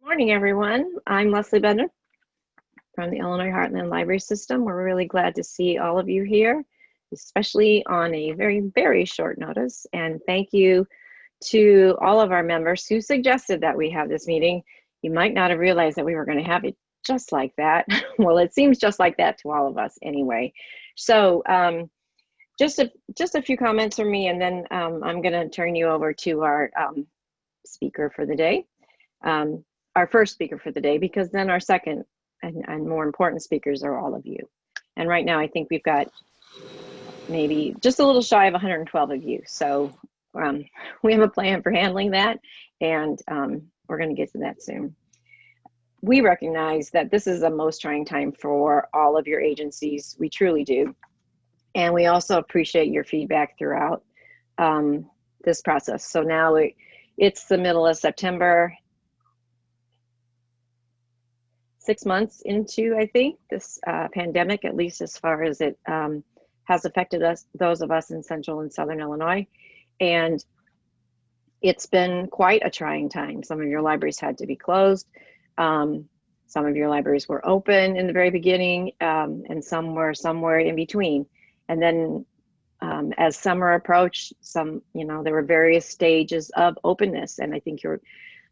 Morning, everyone. I'm Leslie Bender from the Illinois Heartland Library System. We're really glad to see all of you here, especially on a very, very short notice. And thank you to all of our members who suggested that we have this meeting. You might not have realized that we were going to have it just like that. Well, it seems just like that to all of us anyway. So just a few comments from me, and then I'm going to turn you over to our speaker for the day. Our first speaker for the day, because then our second and more important speakers are all of you. And right now I think we've got maybe just a little shy of 112 of you. So we have a plan for handling that, and we're going to get to that soon. We recognize that this is a most trying time for all of your agencies. We truly do. And we also appreciate your feedback throughout this process. So now it's the middle of September. 6 months into, I think, this pandemic, at least as far as it has affected us, those of us in Central and Southern Illinois. And it's been quite a trying time. Some of your libraries had to be closed. Some of your libraries were open in the very beginning, and some were somewhere in between. And then as summer approached, there were various stages of openness. And I think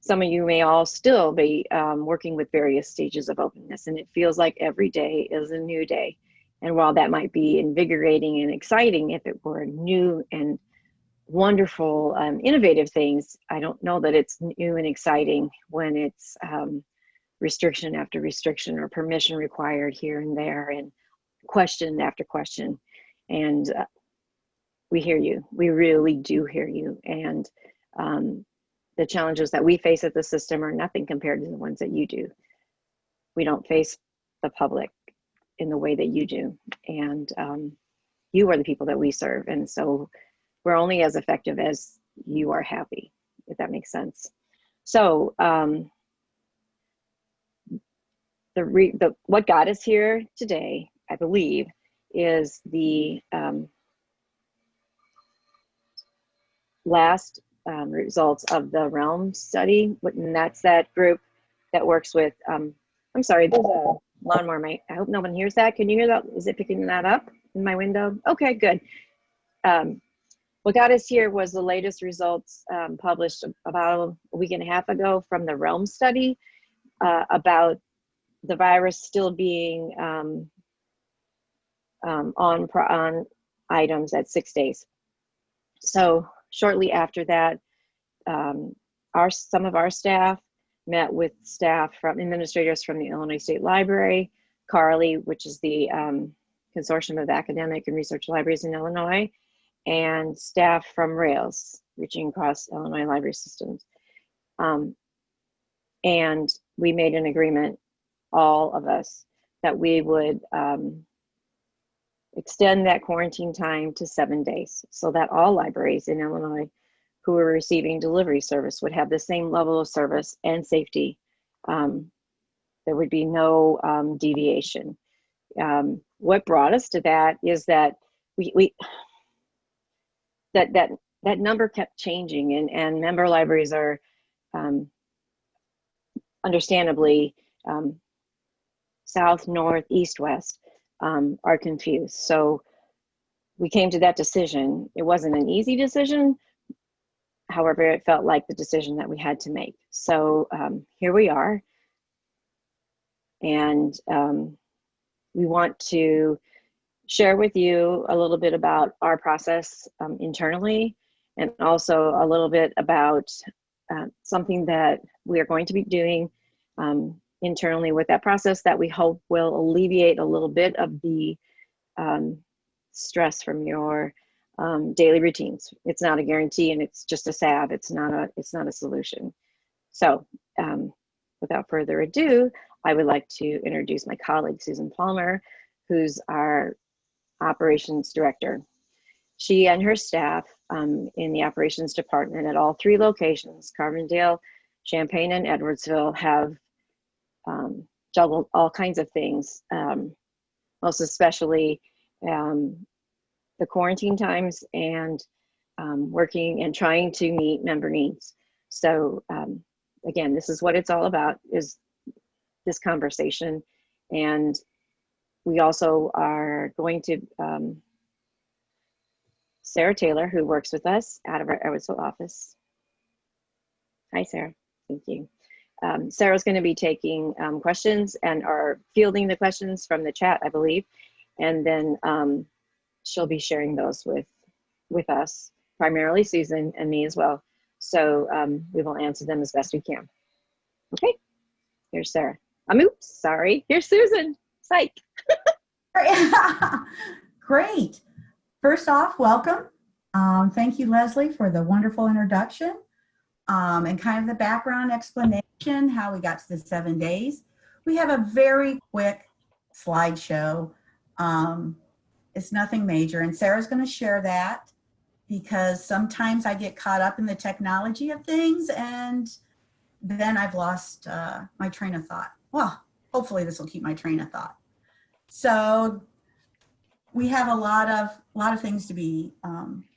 some of you may all still be working with various stages of openness, and it feels like every day is a new day. And while that might be invigorating and exciting, if it were new and wonderful, innovative things, I don't know that it's new and exciting when it's restriction after restriction or permission required here and there and question after question. And we hear you. We really do hear you. And the challenges that we face at the system are nothing compared to the ones that you do. We don't face the public in the way that you do. And you are the people that we serve. And so we're only as effective as you are happy, if that makes sense. So what got us here today, I believe, is the last results of the Realm study, and that's that group that works with, I'm sorry, there's a lawnmower. I hope no one hears that. Can you hear that? Is it picking that up in my window? Okay, good. What got us here was the latest results published about a week and a half ago from the Realm study about the virus still being on items at 6 days. So shortly after that, some of our staff met with administrators from the Illinois State Library, CARLI, which is the Consortium of Academic and Research Libraries in Illinois, and staff from RAILS, Reaching Across Illinois Library Systems. And we made an agreement, all of us, that we would extend that quarantine time to 7 days so that all libraries in Illinois who are receiving delivery service would have the same level of service and safety. There would be no deviation. What brought us to that is that that number kept changing, and member libraries are understandably south, north, east, west, are confused. So we came to that decision. It wasn't an easy decision. However, it felt like the decision that we had to make. So here we are. And we want to share with you a little bit about our process internally, and also a little bit about something that we are going to be doing internally with that process that we hope will alleviate a little bit of the stress from your daily routines. It's not a guarantee, and it's just a salve. It's not a solution. So without further ado, I would like to introduce my colleague, Susan Palmer, who's our operations director. She and her staff in the operations department at all 3 locations, Carbondale, Champaign, and Edwardsville, have juggled all kinds of things, most especially the quarantine times and working and trying to meet member needs. So again, this is what it's all about, is this conversation. And we also are going to, Sarah Taylor, who works with us out of our Evansville office. Hi, Sarah. Thank you. Sarah's going to be taking questions and are fielding the questions from the chat, I believe. And then she'll be sharing those with us, primarily Susan and me as well. So we will answer them as best we can. Okay, here's Sarah. Oops, sorry. Here's Susan. Psych. Great. First off, welcome. Thank you, Leslie, for the wonderful introduction and kind of the background explanation, how we got to the 7 days. We have a very quick slideshow. It's nothing major, and Sarah's going to share that because sometimes I get caught up in the technology of things and then I've lost my train of thought. Well, hopefully this will keep my train of thought. So we have a lot of things to be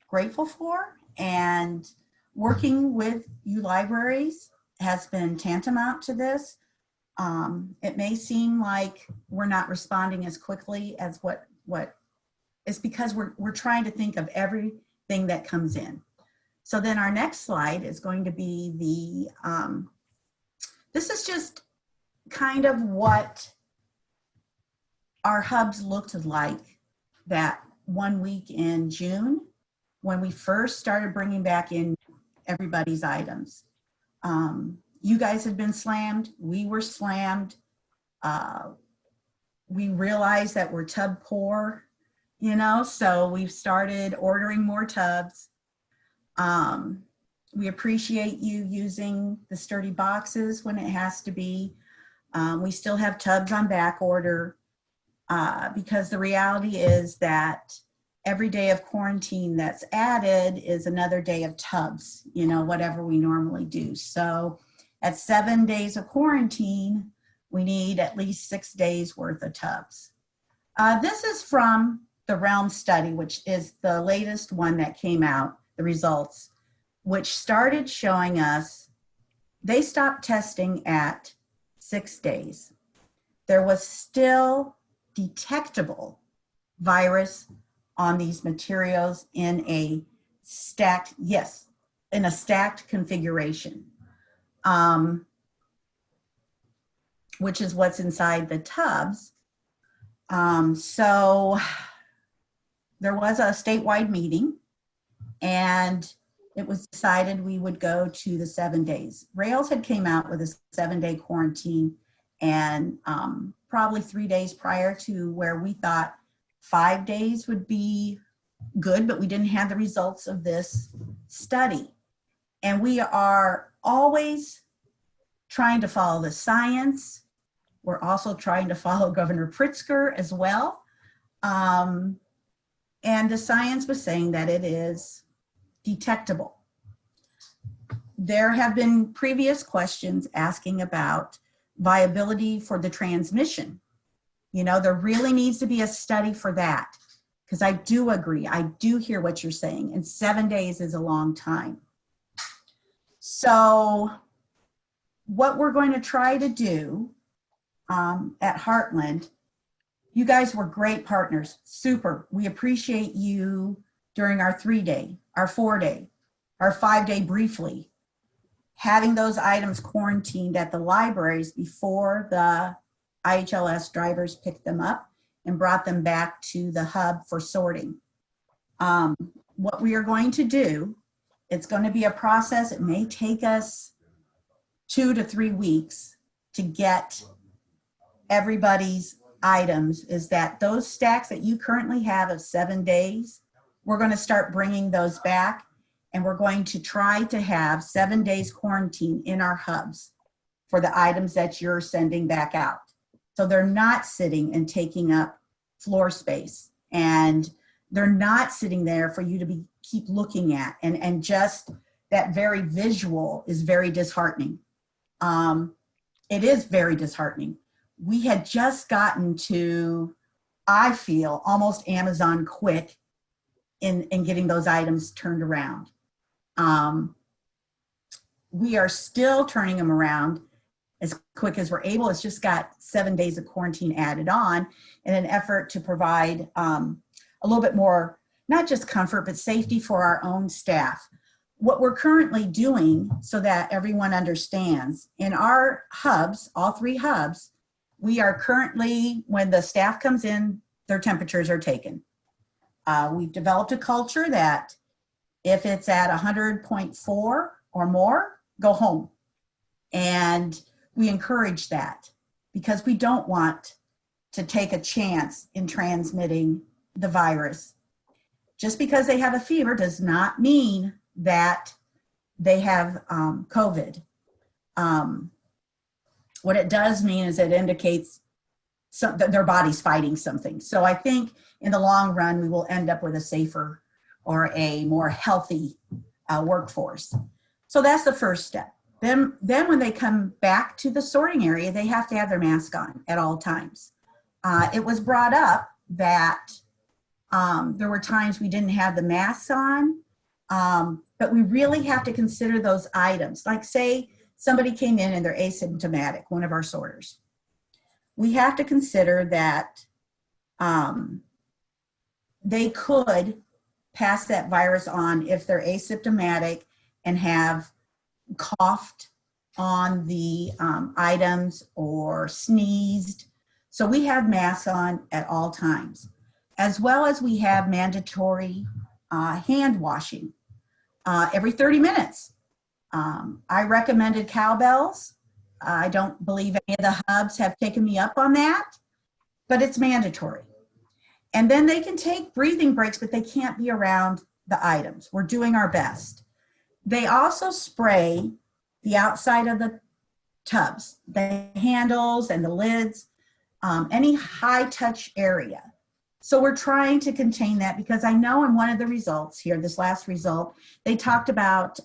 grateful for, and working with you libraries has been tantamount to this. It may seem like we're not responding as quickly as what it's because we're trying to think of everything that comes in. So then our next slide is going to be the, this is just kind of what our hubs looked like that 1 week in June when we first started bringing back in everybody's items. You guys had been slammed, we were slammed. We realized that we're tub poor, you know, so we've started ordering more tubs. We appreciate you using the sturdy boxes when it has to be. We still have tubs on back order because the reality is that every day of quarantine that's added is another day of tubs, you know, whatever we normally do. So at 7 days of quarantine, we need at least 6 days worth of tubs. This is from the Realm study, which is the latest one that came out, the results, which started showing us they stopped testing at 6 days. There was still detectable virus on these materials in a stacked, yes, in a stacked configuration, which is what's inside the tubs. So there was a statewide meeting and it was decided we would go to the 7 days. Rails had came out with a 7-day quarantine and probably 3 days prior to where we thought 5 days would be good, but we didn't have the results of this study. And we are always trying to follow the science. We're also trying to follow Governor Pritzker as well. And the science was saying that it is detectable. There have been previous questions asking about viability for the transmission. You know, there really needs to be a study for that, because I do agree, I do hear what you're saying, and 7 days is a long time. So what we're going to try to do at Heartland, you guys were great partners, super. We appreciate you during our 3-day, our 4-day, our 5-day briefly, having those items quarantined at the libraries before the IHLS drivers picked them up and brought them back to the hub for sorting. What we are going to do, it's going to be a process. It may take us 2 to 3 weeks to get everybody's items, is that those stacks that you currently have of 7 days, we're going to start bringing those back, and we're going to try to have 7 days quarantine in our hubs for the items that you're sending back out. So they're not sitting and taking up floor space, and they're not sitting there for you to keep looking at, and just that very visual is very disheartening. It is very disheartening. We had just gotten to, I feel, almost Amazon quick in getting those items turned around. we are still turning them around as quick as we're able. It's just got 7 days of quarantine added on in an effort to provide a little bit more, not just comfort, but safety for our own staff. What we're currently doing, so that everyone understands, in our hubs, all 3 hubs, we are currently, when the staff comes in, their temperatures are taken. We've developed a culture that if it's at 100.4 or more, go home. And we encourage that because we don't want to take a chance in transmitting the virus. Just because they have a fever does not mean that they have COVID. What it does mean is it indicates that their body's fighting something. So I think in the long run, we will end up with a safer or a more healthy workforce. So that's the first step. Then when they come back to the sorting area, they have to have their mask on at all times. It was brought up that there were times we didn't have the masks on, but we really have to consider those items. Like say somebody came in and they're asymptomatic, one of our sorters. We have to consider that they could pass that virus on if they're asymptomatic and have coughed on the items or sneezed. So we have masks on at all times, as well as we have mandatory hand washing every 30 minutes. I recommended cowbells. I don't believe any of the hubs have taken me up on that, but it's mandatory. And then they can take breathing breaks, but they can't be around the items. We're doing our best. They also spray the outside of the tubs, the handles and the lids, any high touch area. So we're trying to contain that because I know in one of the results here, this last result, they talked about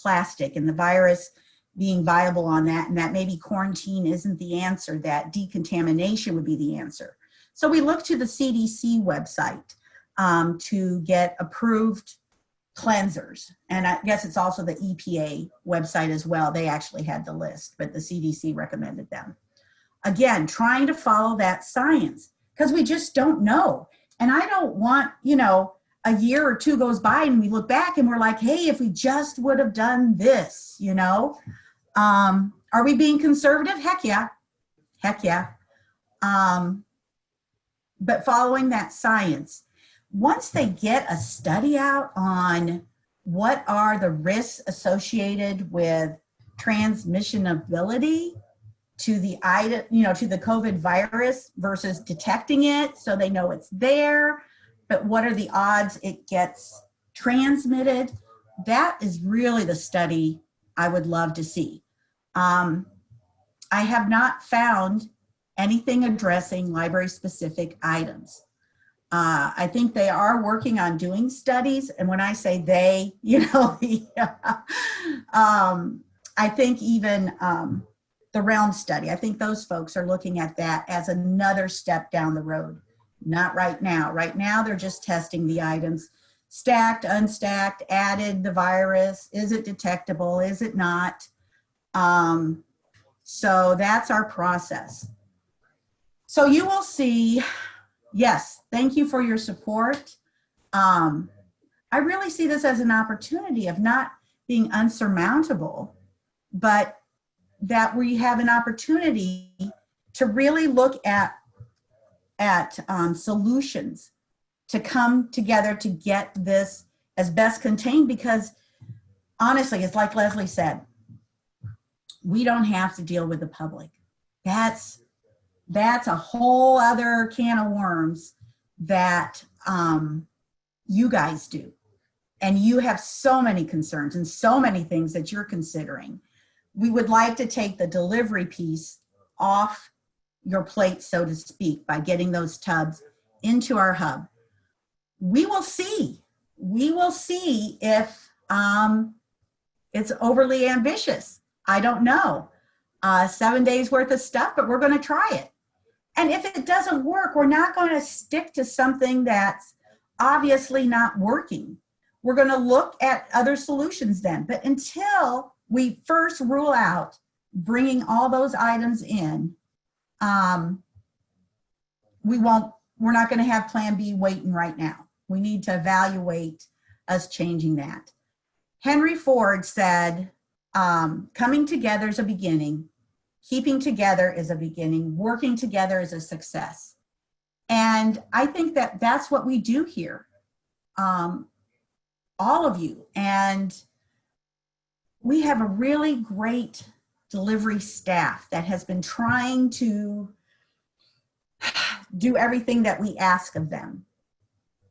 plastic and the virus being viable on that, and that maybe quarantine isn't the answer, that decontamination would be the answer. So we look to the CDC website to get approved cleansers. And I guess it's also the EPA website as well. They actually had the list, but the CDC recommended them. Again, trying to follow that science because we just don't know. And I don't want, a year or two goes by and we look back and we're like, hey, if we just would have done this, are we being conservative? Heck yeah. Heck yeah. But following that science, once they get a study out on what are the risks associated with transmissionability to the to the COVID virus versus detecting it so they know it's there, but what are the odds it gets transmitted? That is really the study I would love to see. I have not found anything addressing library-specific items. I think they are working on doing studies, and when I say they, I think even the Realm study, I think those folks are looking at that as another step down the road. Not right now. Right now, they're just testing the items, stacked, unstacked, added the virus. Is it detectable? Is it not? So that's our process. So you will see, yes, thank you for your support. I really see this as an opportunity of not being unsurmountable, but that we have an opportunity to really look at solutions to come together to get this as best contained, because honestly, it's like Leslie said, we don't have to deal with the public. That's a whole other can of worms that you guys do. And you have so many concerns and so many things that you're considering. We would like to take the delivery piece off your plate, so to speak, by getting those tubs into our hub. We will see. We will see if it's overly ambitious. I don't know. 7 days worth of stuff, but we're going to try it. And if it doesn't work, we're not going to stick to something that's obviously not working. We're going to look at other solutions then. But until we first rule out bringing all those items in, we're not going to have plan B waiting right now. We need to evaluate us changing that. Henry Ford said, coming together is a beginning, keeping together is a beginning, working together is a success. And I think that that's what we do here, all of you. And we have a really great delivery staff that has been trying to do everything that we ask of them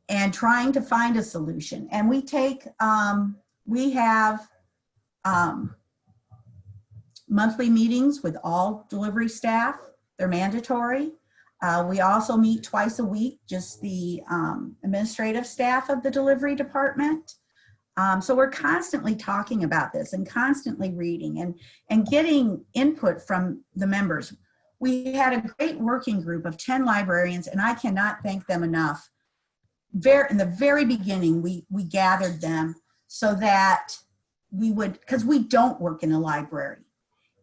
and trying to find a solution. And we have monthly meetings with all delivery staff. They're mandatory. We also meet twice a week, just the administrative staff of the delivery department. So we're constantly talking about this and constantly reading and getting input from the members. We had a great working group of 10 librarians, and I cannot thank them enough. In the very beginning, we gathered them so that we would, because we don't work in a library.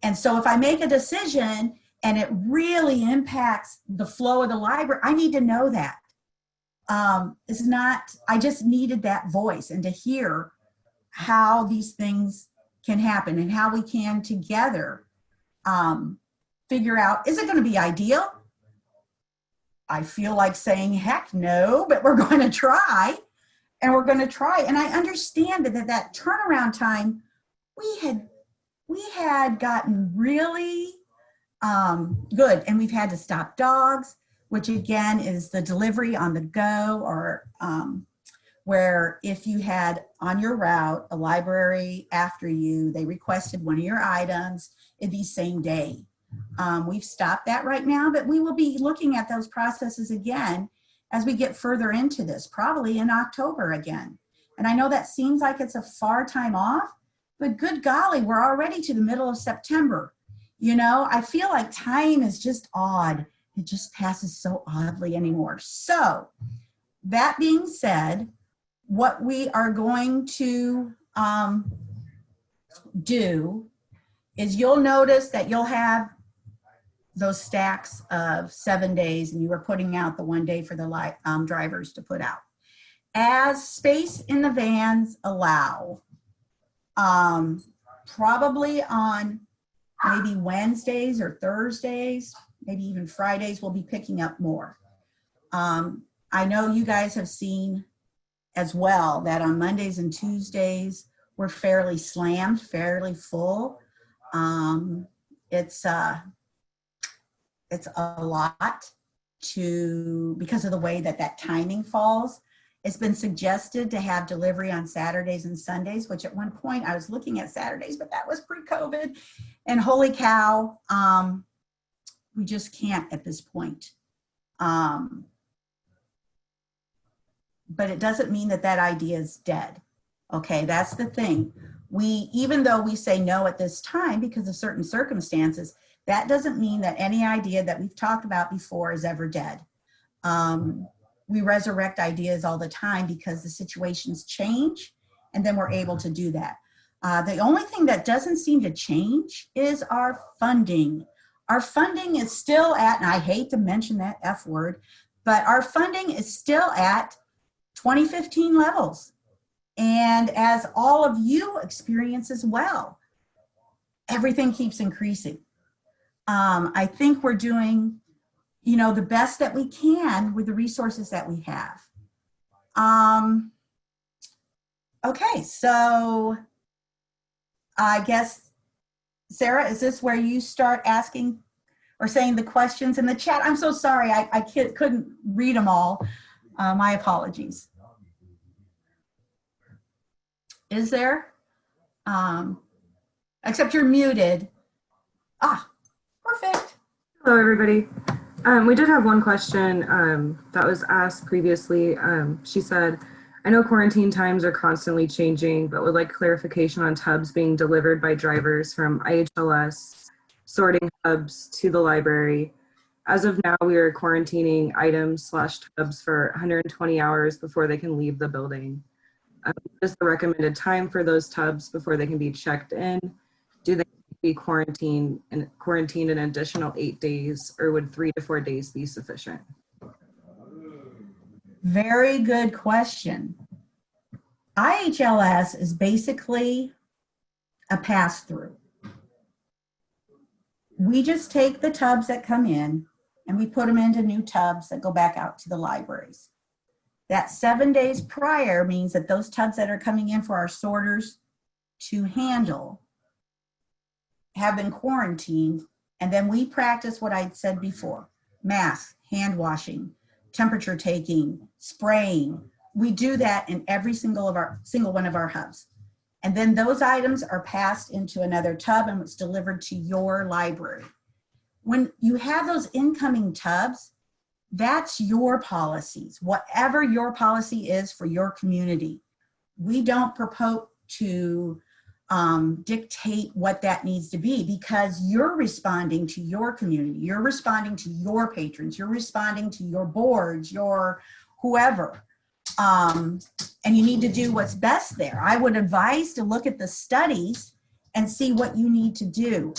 And so if I make a decision and it really impacts the flow of the library, I need to know that. It's not, I just needed that voice and to hear how these things can happen and how we can together figure out, is it going to be ideal? I feel like saying, heck no, but we're going to try, and we're going to try. And I understand that turnaround time, we had gotten really good, and we've had to stop dogs, which again is the delivery on the go, or where if you had on your route a library after you, they requested one of your items, it'd be same day. We've stopped that right now, but we will be looking at those processes again as we get further into this, probably in October again. And I know that seems like it's a far time off, but good golly, we're already to the middle of September. You know, I feel like time is just odd. It just passes so oddly anymore. So that being said, what we are going to do is you'll notice that you'll have those stacks of 7 days, and you are putting out the 1 day for the drivers to put out. As space in the vans allow, probably on maybe Wednesdays or Thursdays, maybe even Fridays, we'll be picking up more. I know you guys have seen as well that on Mondays and Tuesdays, we're fairly slammed, fairly full. It's a lot because of the way that timing falls. It's been suggested to have delivery on Saturdays and Sundays, which at one point I was looking at Saturdays, but that was pre-COVID. And holy cow, we just can't at this point. But it doesn't mean that idea is dead. Okay, that's the thing. Even though we say no at this time because of certain circumstances, that doesn't mean that any idea that we've talked about before is ever dead. We resurrect ideas all the time because the situations change, and then we're able to do that. The only thing that doesn't seem to change is our funding. Our funding is still at, and I hate to mention that F word, but our funding is still at 2015 levels. And as all of you experience as well, everything keeps increasing. I think we're doing, the best that we can with the resources that we have. Okay, so I guess, Sarah, is this where you start asking or saying the questions in the chat? I'm so sorry, I couldn't read them all. My apologies. Is there? Except you're muted. Perfect. Hello, everybody. We did have one question that was asked previously. She said, I know quarantine times are constantly changing, but would like clarification on tubs being delivered by drivers from IHLS sorting hubs to the library. As of now, we are quarantining items/tubs for 120 hours before they can leave the building. What is the recommended time for those tubs before they can be checked in? do they be quarantined an additional 8 days, or would 3 to 4 days be sufficient? Very good question. IHLS is basically a pass-through. We just take the tubs that come in and we put them into new tubs that go back out to the libraries. That 7 days prior means that those tubs that are coming in for our sorters to handle have been quarantined, and then we practice what I said before: mask, hand washing, temperature taking, spraying. We do that in every single one of our hubs. And then those items are passed into another tub and it's delivered to your library. When you have those incoming tubs, that's your policies, whatever your policy is for your community. We don't propose to dictate what that needs to be, because you're responding to your community, you're responding to your patrons, you're responding to your boards, your whoever. And you need to do what's best there. I would advise to look at the studies and see what you need to do.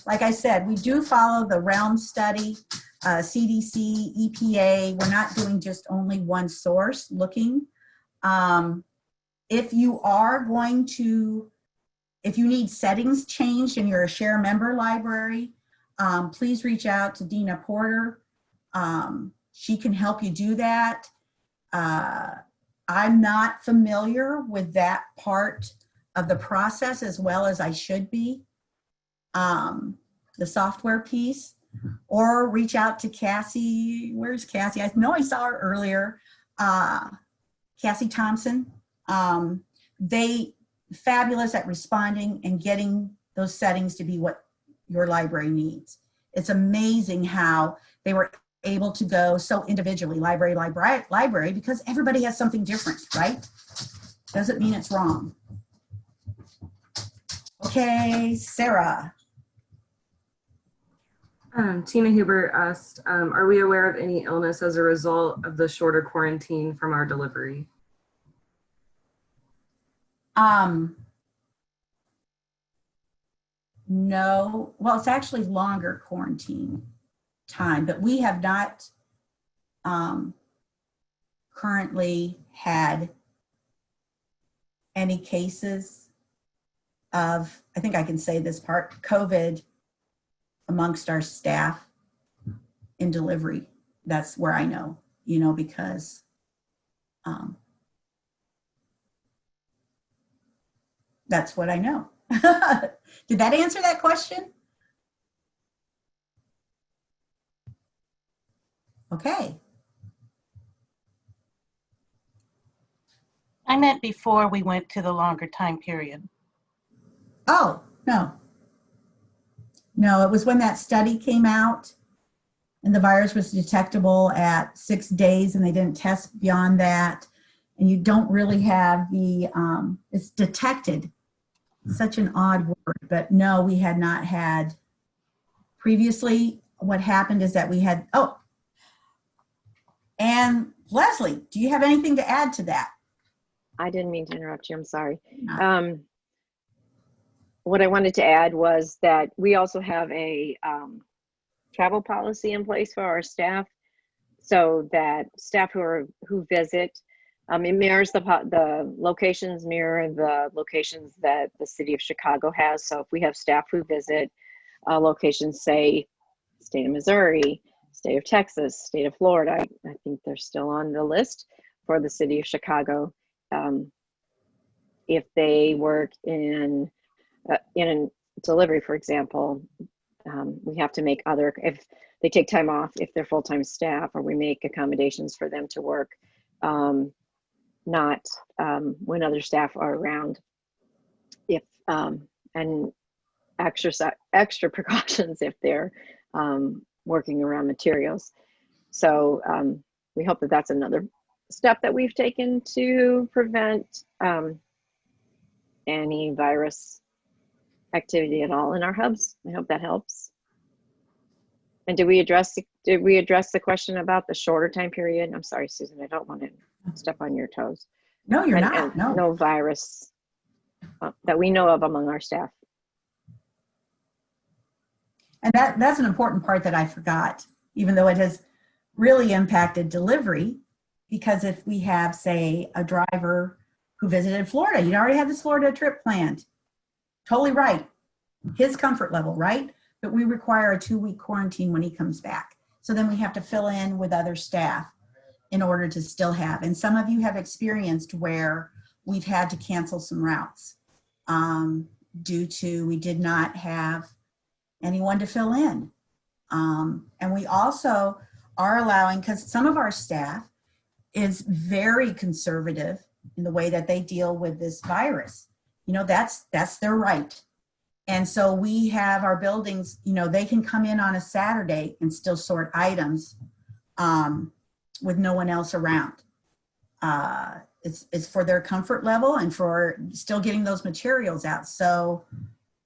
Like I said, we do follow the realm study, CDC, EPA. We're not doing just only one source looking. If you need settings changed and you're a share member library, please reach out to Dina Porter. She can help you do that. I'm not familiar with that part of the process as well as I should be, the software piece, or reach out to Cassie. Where's Cassie? I know I saw her earlier. Cassie Thompson. They fabulous at responding and getting those settings to be what your library needs. It's amazing how they were able to go so individually, library, because everybody has something different, right? Doesn't mean it's wrong. Okay, Sarah. Tina Huber asked, are we aware of any illness as a result of the shorter quarantine from our delivery? No, well, it's actually longer quarantine time, but we have not currently had any cases of, I think I can say this part, COVID amongst our staff in delivery. That's where I know, because that's what I know. Did that answer that question? Okay. I meant before we went to the longer time period. Oh, no. No, it was when that study came out and the virus was detectable at 6 days and they didn't test beyond that. And you don't really have the, it's detected, such an odd word, but no, we had not had previously. What happened is that we had, and Leslie, do you have anything to add to that? I didn't mean to interrupt you. I'm sorry. What I wanted to add was that we also have a travel policy in place for our staff, so that staff who visit, it mirrors the locations mirror the locations that the city of Chicago has. So if we have staff who visit locations, say state of Missouri, state of Texas, state of Florida, I think they're still on the list for the city of Chicago. If they work in delivery, for example, we have to make if they take time off, if they're full-time staff, or we make accommodations for them to work, not when other staff are around. If and extra precautions if they're working around materials. So we hope that that's another step that we've taken to prevent any virus activity at all in our hubs. I hope that helps. And did we address the question about the shorter time period? I'm sorry, Susan, I don't want to step on your toes. No, you're not. No. No virus that we know of among our staff. And that's an important part that I forgot, even though it has really impacted delivery, because if we have, say, a driver who visited Florida, you already had this Florida trip planned. Totally right. His comfort level, right? But we require a 2-week quarantine when he comes back. So then we have to fill in with other staff in order to still have. And some of you have experienced where we've had to cancel some routes due to we did not have anyone to fill in. And we also are allowing, because some of our staff is very conservative in the way that they deal with this virus. You know, that's their right. And so we have our buildings, you know, they can come in on a Saturday and still sort items with no one else around. It's for their comfort level and for still getting those materials out. So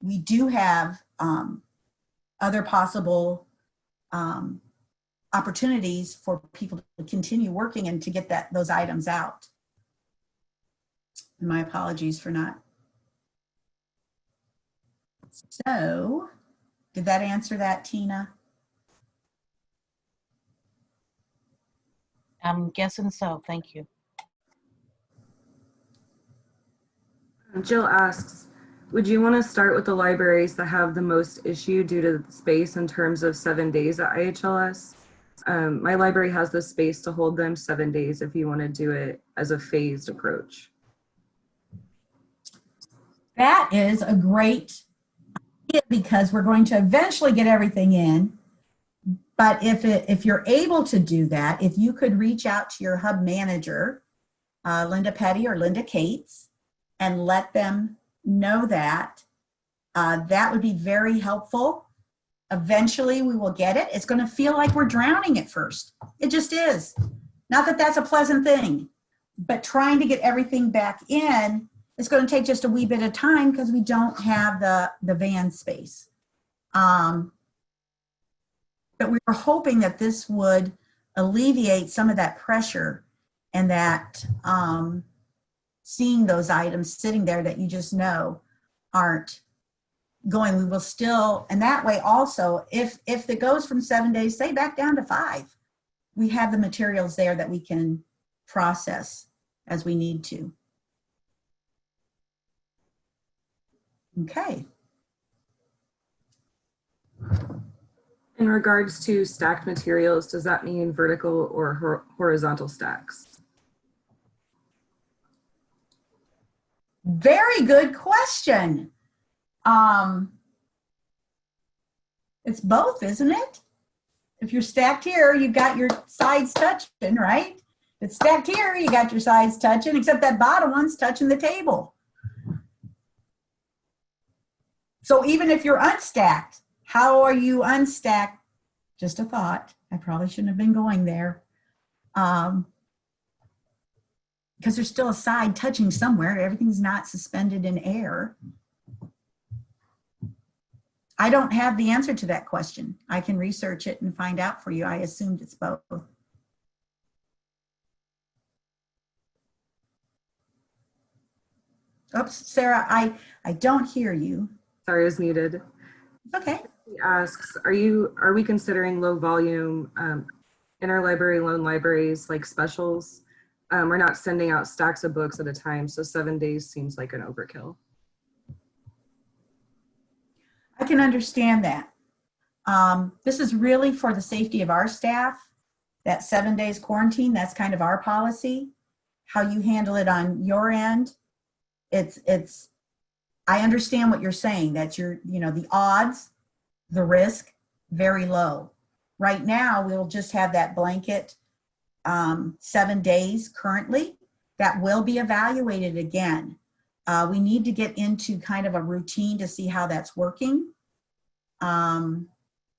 we do have other possible opportunities for people to continue working and to get those items out. And my apologies for not. So, did that answer that, Tina? I'm guessing so. Thank you. Jill asks, would you want to start with the libraries that have the most issue due to the space in terms of 7 days at IHLS? My library has the space to hold them 7 days if you want to do it as a phased approach. That is a great idea because we're going to eventually get everything in. But if you're able to do that, if you could reach out to your hub manager, Linda Petty or Linda Cates, and let them know that, that would be very helpful. Eventually we will get it. It's going to feel like we're drowning at first. It just is. Not that that's a pleasant thing, but trying to get everything back in, it's going to take just a wee bit of time because we don't have the van space. But we were hoping that this would alleviate some of that pressure and that seeing those items sitting there that you just know aren't going. We will still, and that way also, if it goes from 7 days, say back down to 5, we have the materials there that we can process as we need to. Okay. In regards to stacked materials, does that mean vertical or horizontal stacks? Very good question. It's both, isn't it? If you're stacked here, you've got your sides touching, right? If it's stacked here, you got your sides touching, except that bottom one's touching the table. So even if you're unstacked, how are you unstacked? Just a thought. I probably shouldn't have been going there. Because there's still a side touching somewhere. Everything's not suspended in air. I don't have the answer to that question. I can research it and find out for you. I assumed it's both. Oops, Sarah, I don't hear you. Sorry, I was muted. Okay. He asks, are we considering low volume interlibrary loan libraries like specials? We're not sending out stacks of books at a time, so 7 days seems like an overkill. I can understand that. This is really for the safety of our staff. That 7 days quarantine, that's kind of our policy. How you handle it on your end, I understand what you're saying, that the odds, the risk, very low. Right now, we'll just have that blanket 7 days currently. That will be evaluated again. We need to get into kind of a routine to see how that's working.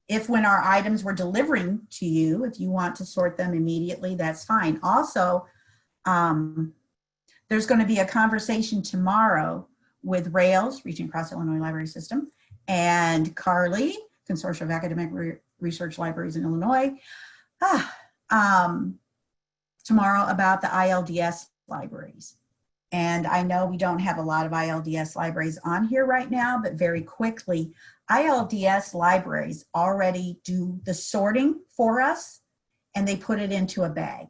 If when our items we're delivering to you, if you want to sort them immediately, that's fine. Also, there's going to be a conversation tomorrow with RAILS, Reaching Across Illinois Library System, and Carly, Consortium of Academic Research Libraries in Illinois, tomorrow about the ILDS libraries. And I know we don't have a lot of ILDS libraries on here right now, but very quickly, ILDS libraries already do the sorting for us and they put it into a bag.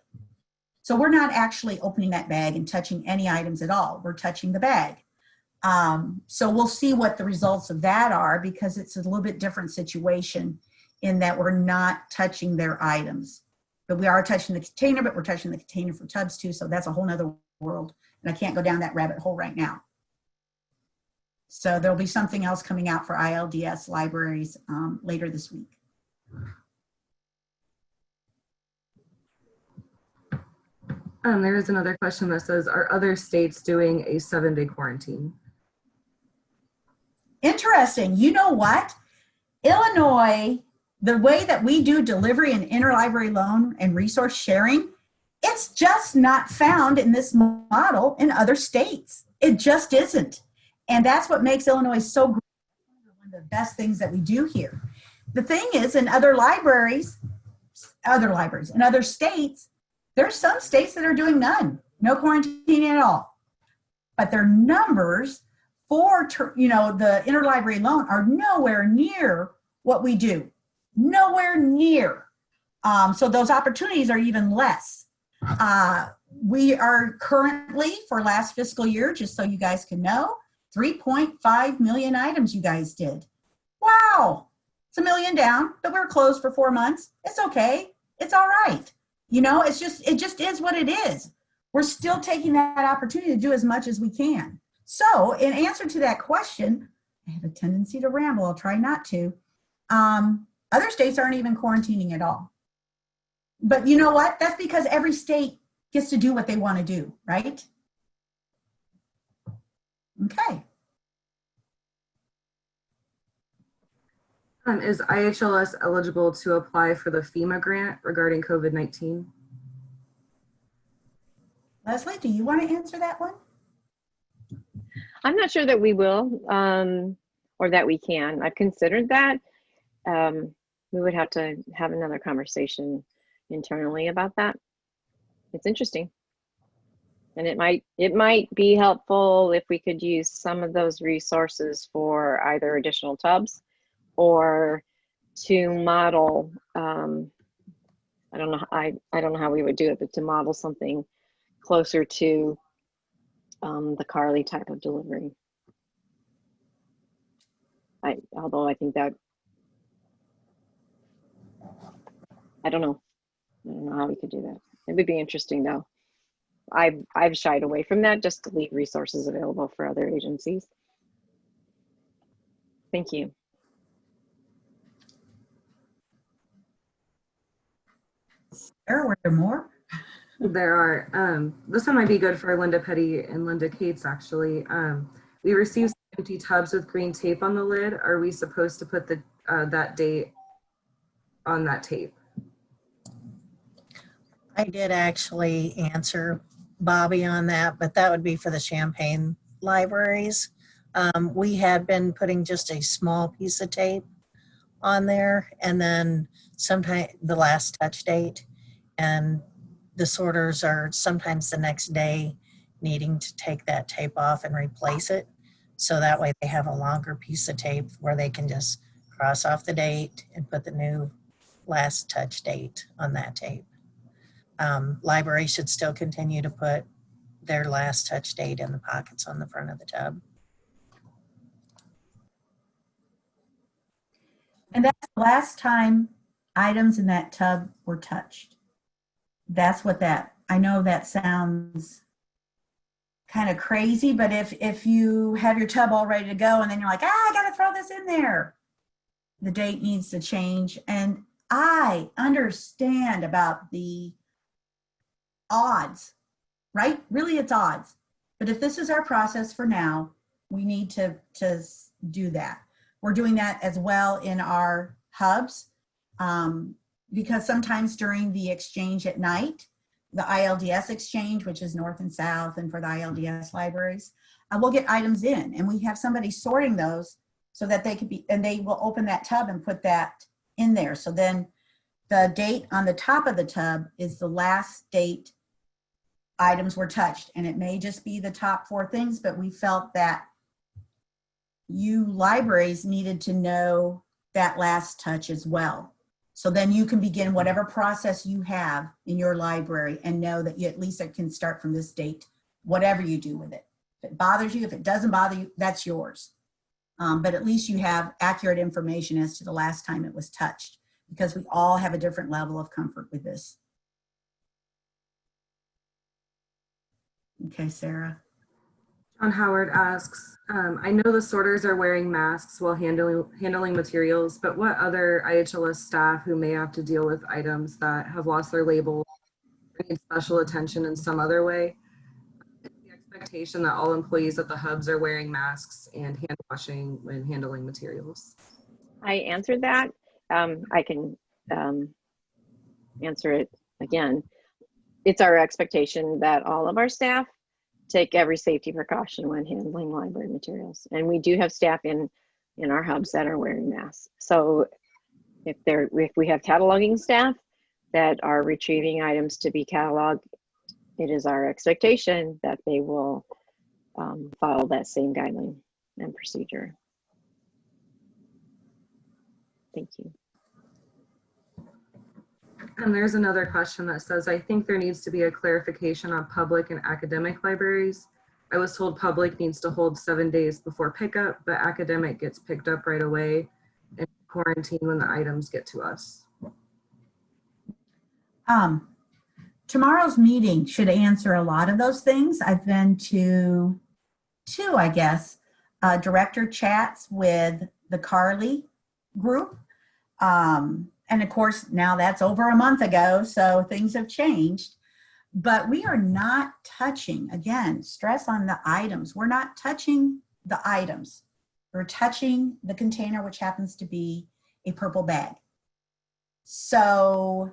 So we're not actually opening that bag and touching any items at all. We're touching the bag. So we'll see what the results of that are, because it's a little bit different situation in that we're not touching their items. But we are touching the container, but we're touching the container for tubs too. So that's a whole nother world. And I can't go down that rabbit hole right now. So there'll be something else coming out for ILDS libraries later this week. There is another question that says, are other states doing a 7-day quarantine? Interesting. You know what? Illinois, the way that we do delivery and interlibrary loan and resource sharing, it's just not found in this model in other states. It just isn't. And that's what makes Illinois so great. One of the best things that we do here. The thing is, in other libraries, in other states, there's some states that are doing none, no quarantining at all. But their numbers for the interlibrary loan are nowhere near what we do. Nowhere near. So those opportunities are even less. We are currently, for last fiscal year, just so you guys can know, 3.5 million items you guys did. Wow, it's 1 million down, but we're closed for 4 months. It's okay, it's all right. It just is what it is. We're still taking that opportunity to do as much as we can. So in answer to that question, I have a tendency to ramble, I'll try not to. Other states aren't even quarantining at all. But you know what? That's because every state gets to do what they want to do, right? Okay. Is IHLS eligible to apply for the FEMA grant regarding COVID-19? Leslie, do you want to answer that one? I'm not sure that we will, or that we can. I've considered that. We would have to have another conversation internally about that. It's interesting. And it might be helpful if we could use some of those resources for either additional tubs or to model, I don't know how we would do it, but to model something closer to the Carly type of delivery. Although I think that, I don't know how we could do that. It would be interesting though. I've shied away from that just to leave resources available for other agencies. Thank you. Sarah, were there more? There are. This one might be good for Linda Petty and Linda Cates, actually. We received empty tubs with green tape on the lid. Are we supposed to put that date on that tape? I did actually answer Bobby on that, but that would be for the Champaign libraries. We had been putting just a small piece of tape on there, and then sometime the last touch date, and the sorters are sometimes the next day needing to take that tape off and replace it. So that way they have a longer piece of tape where they can just cross off the date and put the new last touch date on that tape. Library should still continue to put their last touch date in the pockets on the front of the tub. And that's the last time items in that tub were touched. That's what I know that sounds kind of crazy, but if you have your tub all ready to go and then you're like, I gotta throw this in there, the date needs to change. And I understand about the odds, right? Really, it's odds. But if this is our process for now, we need to do that. We're doing that as well in our hubs, because sometimes during the exchange at night, the ILDS exchange, which is north and south, and for the ILDS libraries, we'll get items in, and we have somebody sorting those so that they could be, and they will open that tub and put that in there. So then the date on the top of the tub is the last date items were touched. And it may just be the top 4 things, but we felt that you libraries needed to know that last touch as well. So then you can begin whatever process you have in your library and know that you at least it can start from this date, whatever you do with it. If it bothers you, if it doesn't bother you, that's yours. But at least you have accurate information as to the last time it was touched, because we all have a different level of comfort with this. Okay, Sarah. John Howard asks, I know the sorters are wearing masks while handling materials, but what other IHLS staff who may have to deal with items that have lost their label or need special attention in some other way? Is the expectation that all employees at the hubs are wearing masks and hand washing when handling materials? I answered that. I can answer it again. It's our expectation that all of our staff take every safety precaution when handling library materials. And we do have staff in our hubs that are wearing masks. So if we have cataloging staff that are retrieving items to be cataloged, it is our expectation that they will follow that same guideline and procedure. Thank you. And there's another question that says, I think there needs to be a clarification on public and academic libraries. I was told public needs to hold 7 days before pickup, but academic gets picked up right away and quarantine when the items get to us. Tomorrow's meeting should answer a lot of those things. I've been to 2, I guess, director chats with the Carly group. And of course, now that's over a month ago, so things have changed. But we are not touching, again, stress on the items. We're not touching the items. We're touching the container, which happens to be a purple bag. So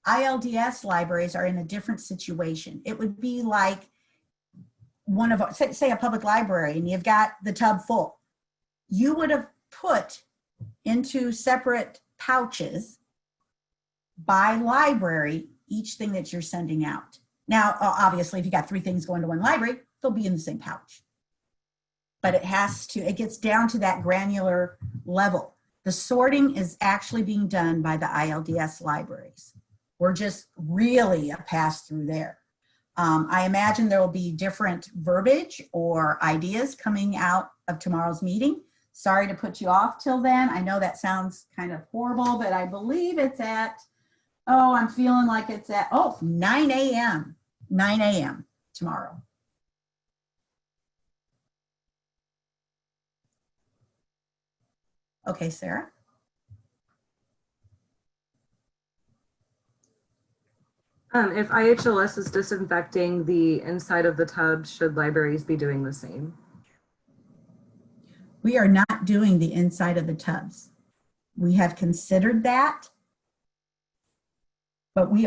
ILDS libraries are in a different situation. It would be like one of, say a public library, and you've got the tub full. You would have put into separate pouches by library each thing that you're sending out. Now, obviously, if you got 3 things going to one library, they'll be in the same pouch. But it gets down to that granular level. The sorting is actually being done by the ILDS libraries. We're just really a pass-through there. I imagine there will be different verbiage or ideas coming out of tomorrow's meeting. Sorry to put you off till then. I know that sounds kind of horrible, but I believe it's at, I'm feeling like it's at, 9 a.m. 9 a.m. tomorrow. Okay, Sarah. If IHLS is disinfecting the inside of the tub, should libraries be doing the same? We are not doing the inside of the tubs. We have considered that, but when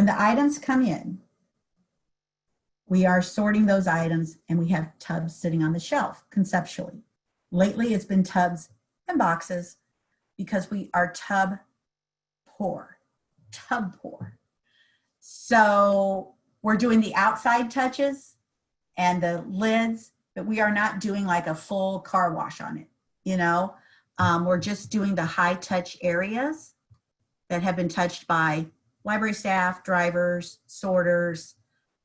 the items come in, we are sorting those items and we have tubs sitting on the shelf conceptually. Lately, it's been tubs and boxes because we are tub poor. So we're doing the outside touches and the lids, but we are not doing like a full car wash on it, We're just doing the high touch areas that have been touched by library staff, drivers, sorters.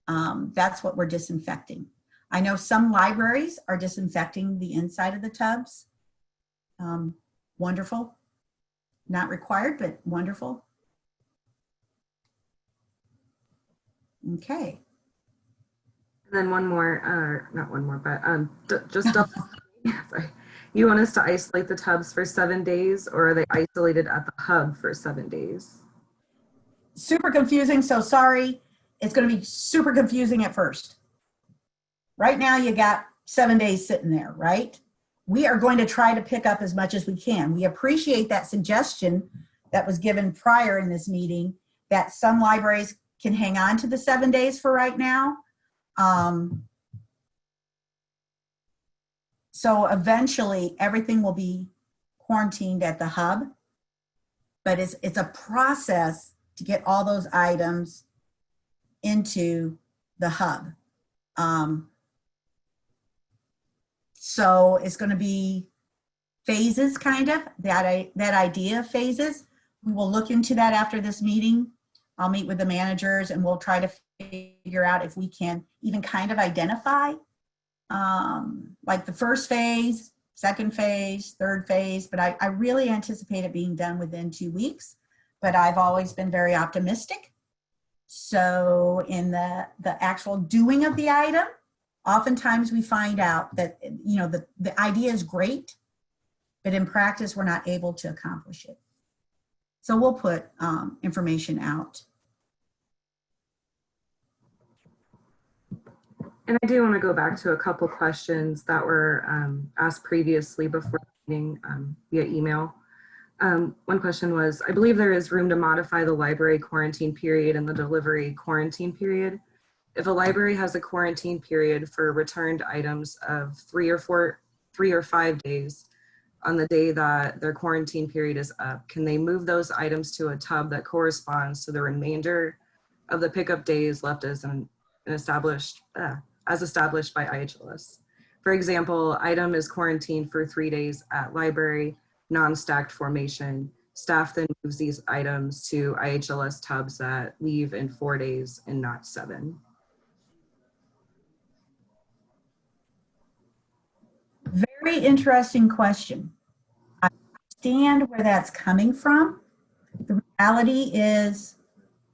That's what we're disinfecting. I know some libraries are disinfecting the inside of the tubs. Wonderful. Not required, but wonderful. Okay. And then one more, not one more, but just double, sorry. You want us to isolate the tubs for 7 days, or are they isolated at the hub for 7 days? Super confusing, so sorry. It's going to be super confusing at first. Right now you got 7 days sitting there, right? We are going to try to pick up as much as we can. We appreciate that suggestion that was given prior in this meeting that some libraries can hang on to the 7 days for right now. So eventually everything will be quarantined at the hub, but it's a process to get all those items into the hub. So it's going to be phases, kind of, that idea of phases. We will look into that after this meeting. I'll meet with the managers and we'll try to figure out if we can even kind of identify like the first phase, second phase, third phase, but I really anticipate it being done within 2 weeks, but I've always been very optimistic. So in the actual doing of the item, oftentimes we find out that, you know, the idea is great, but in practice, we're not able to accomplish it. So we'll put information out. And I do want to go back to a couple questions that were asked previously before the meeting via email. One question was, I believe there is room to modify the library quarantine period and the delivery quarantine period. If a library has a quarantine period for returned items of 3 or 5 days on the day that their quarantine period is up, can they move those items to a tub that corresponds to the remainder of the pickup days left as established by IHLS? For example, item is quarantined for 3 days at library, non-stacked formation. Staff then moves these items to IHLS tubs that leave in 4 days and not 7. Very interesting question. I understand where that's coming from. The reality is,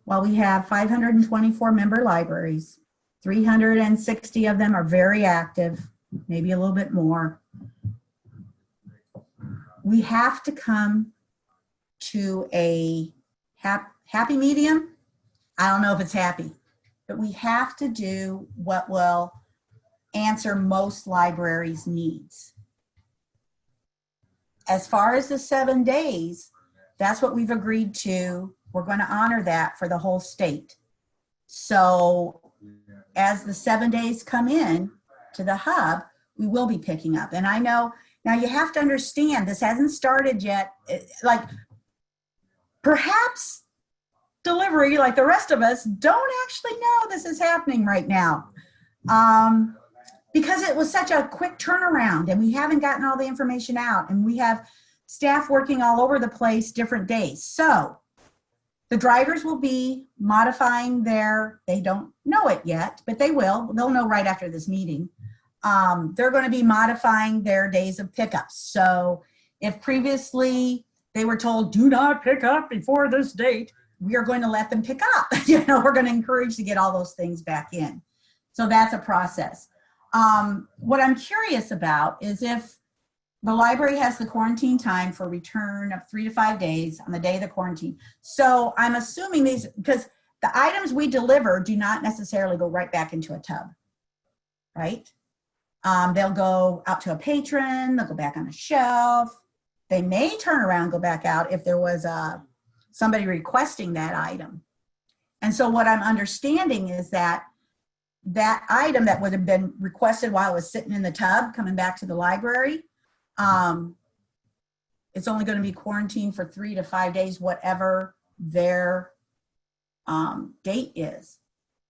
while we have 524 member libraries, 360 of them are very active, maybe a little bit more. We have to come to a happy medium. I don't know if it's happy, but we have to do what will answer most libraries' needs. As far as the 7 days, that's what we've agreed to. We're going to honor that for the whole state. So as the 7 days come in to the hub, we will be picking up. And I know, now you have to understand, this hasn't started yet. Like, perhaps delivery, like the rest of us, don't actually know this is happening right now. Because it was such a quick turnaround and we haven't gotten all the information out, and we have staff working all over the place different days. So the drivers will be modifying they don't know it yet, but they will. They'll know right after this meeting. They're going to be modifying their days of pickups. So if previously they were told, do not pick up before this date, we are going to let them pick up. You know, we're going to encourage to get all those things back in. So that's a process. What I'm curious about is if the library has the quarantine time for return of 3 to 5 days on the day of the quarantine. So I'm assuming these, because the items we deliver do not necessarily go right back into a tub, right? They'll go out to a patron, they'll go back on a shelf. They may turn around and go back out if there was somebody requesting that item. And so what I'm understanding is that that item that would have been requested while it was sitting in the tub coming back to the library, it's only going to be quarantined for 3 to 5 days, whatever their date is.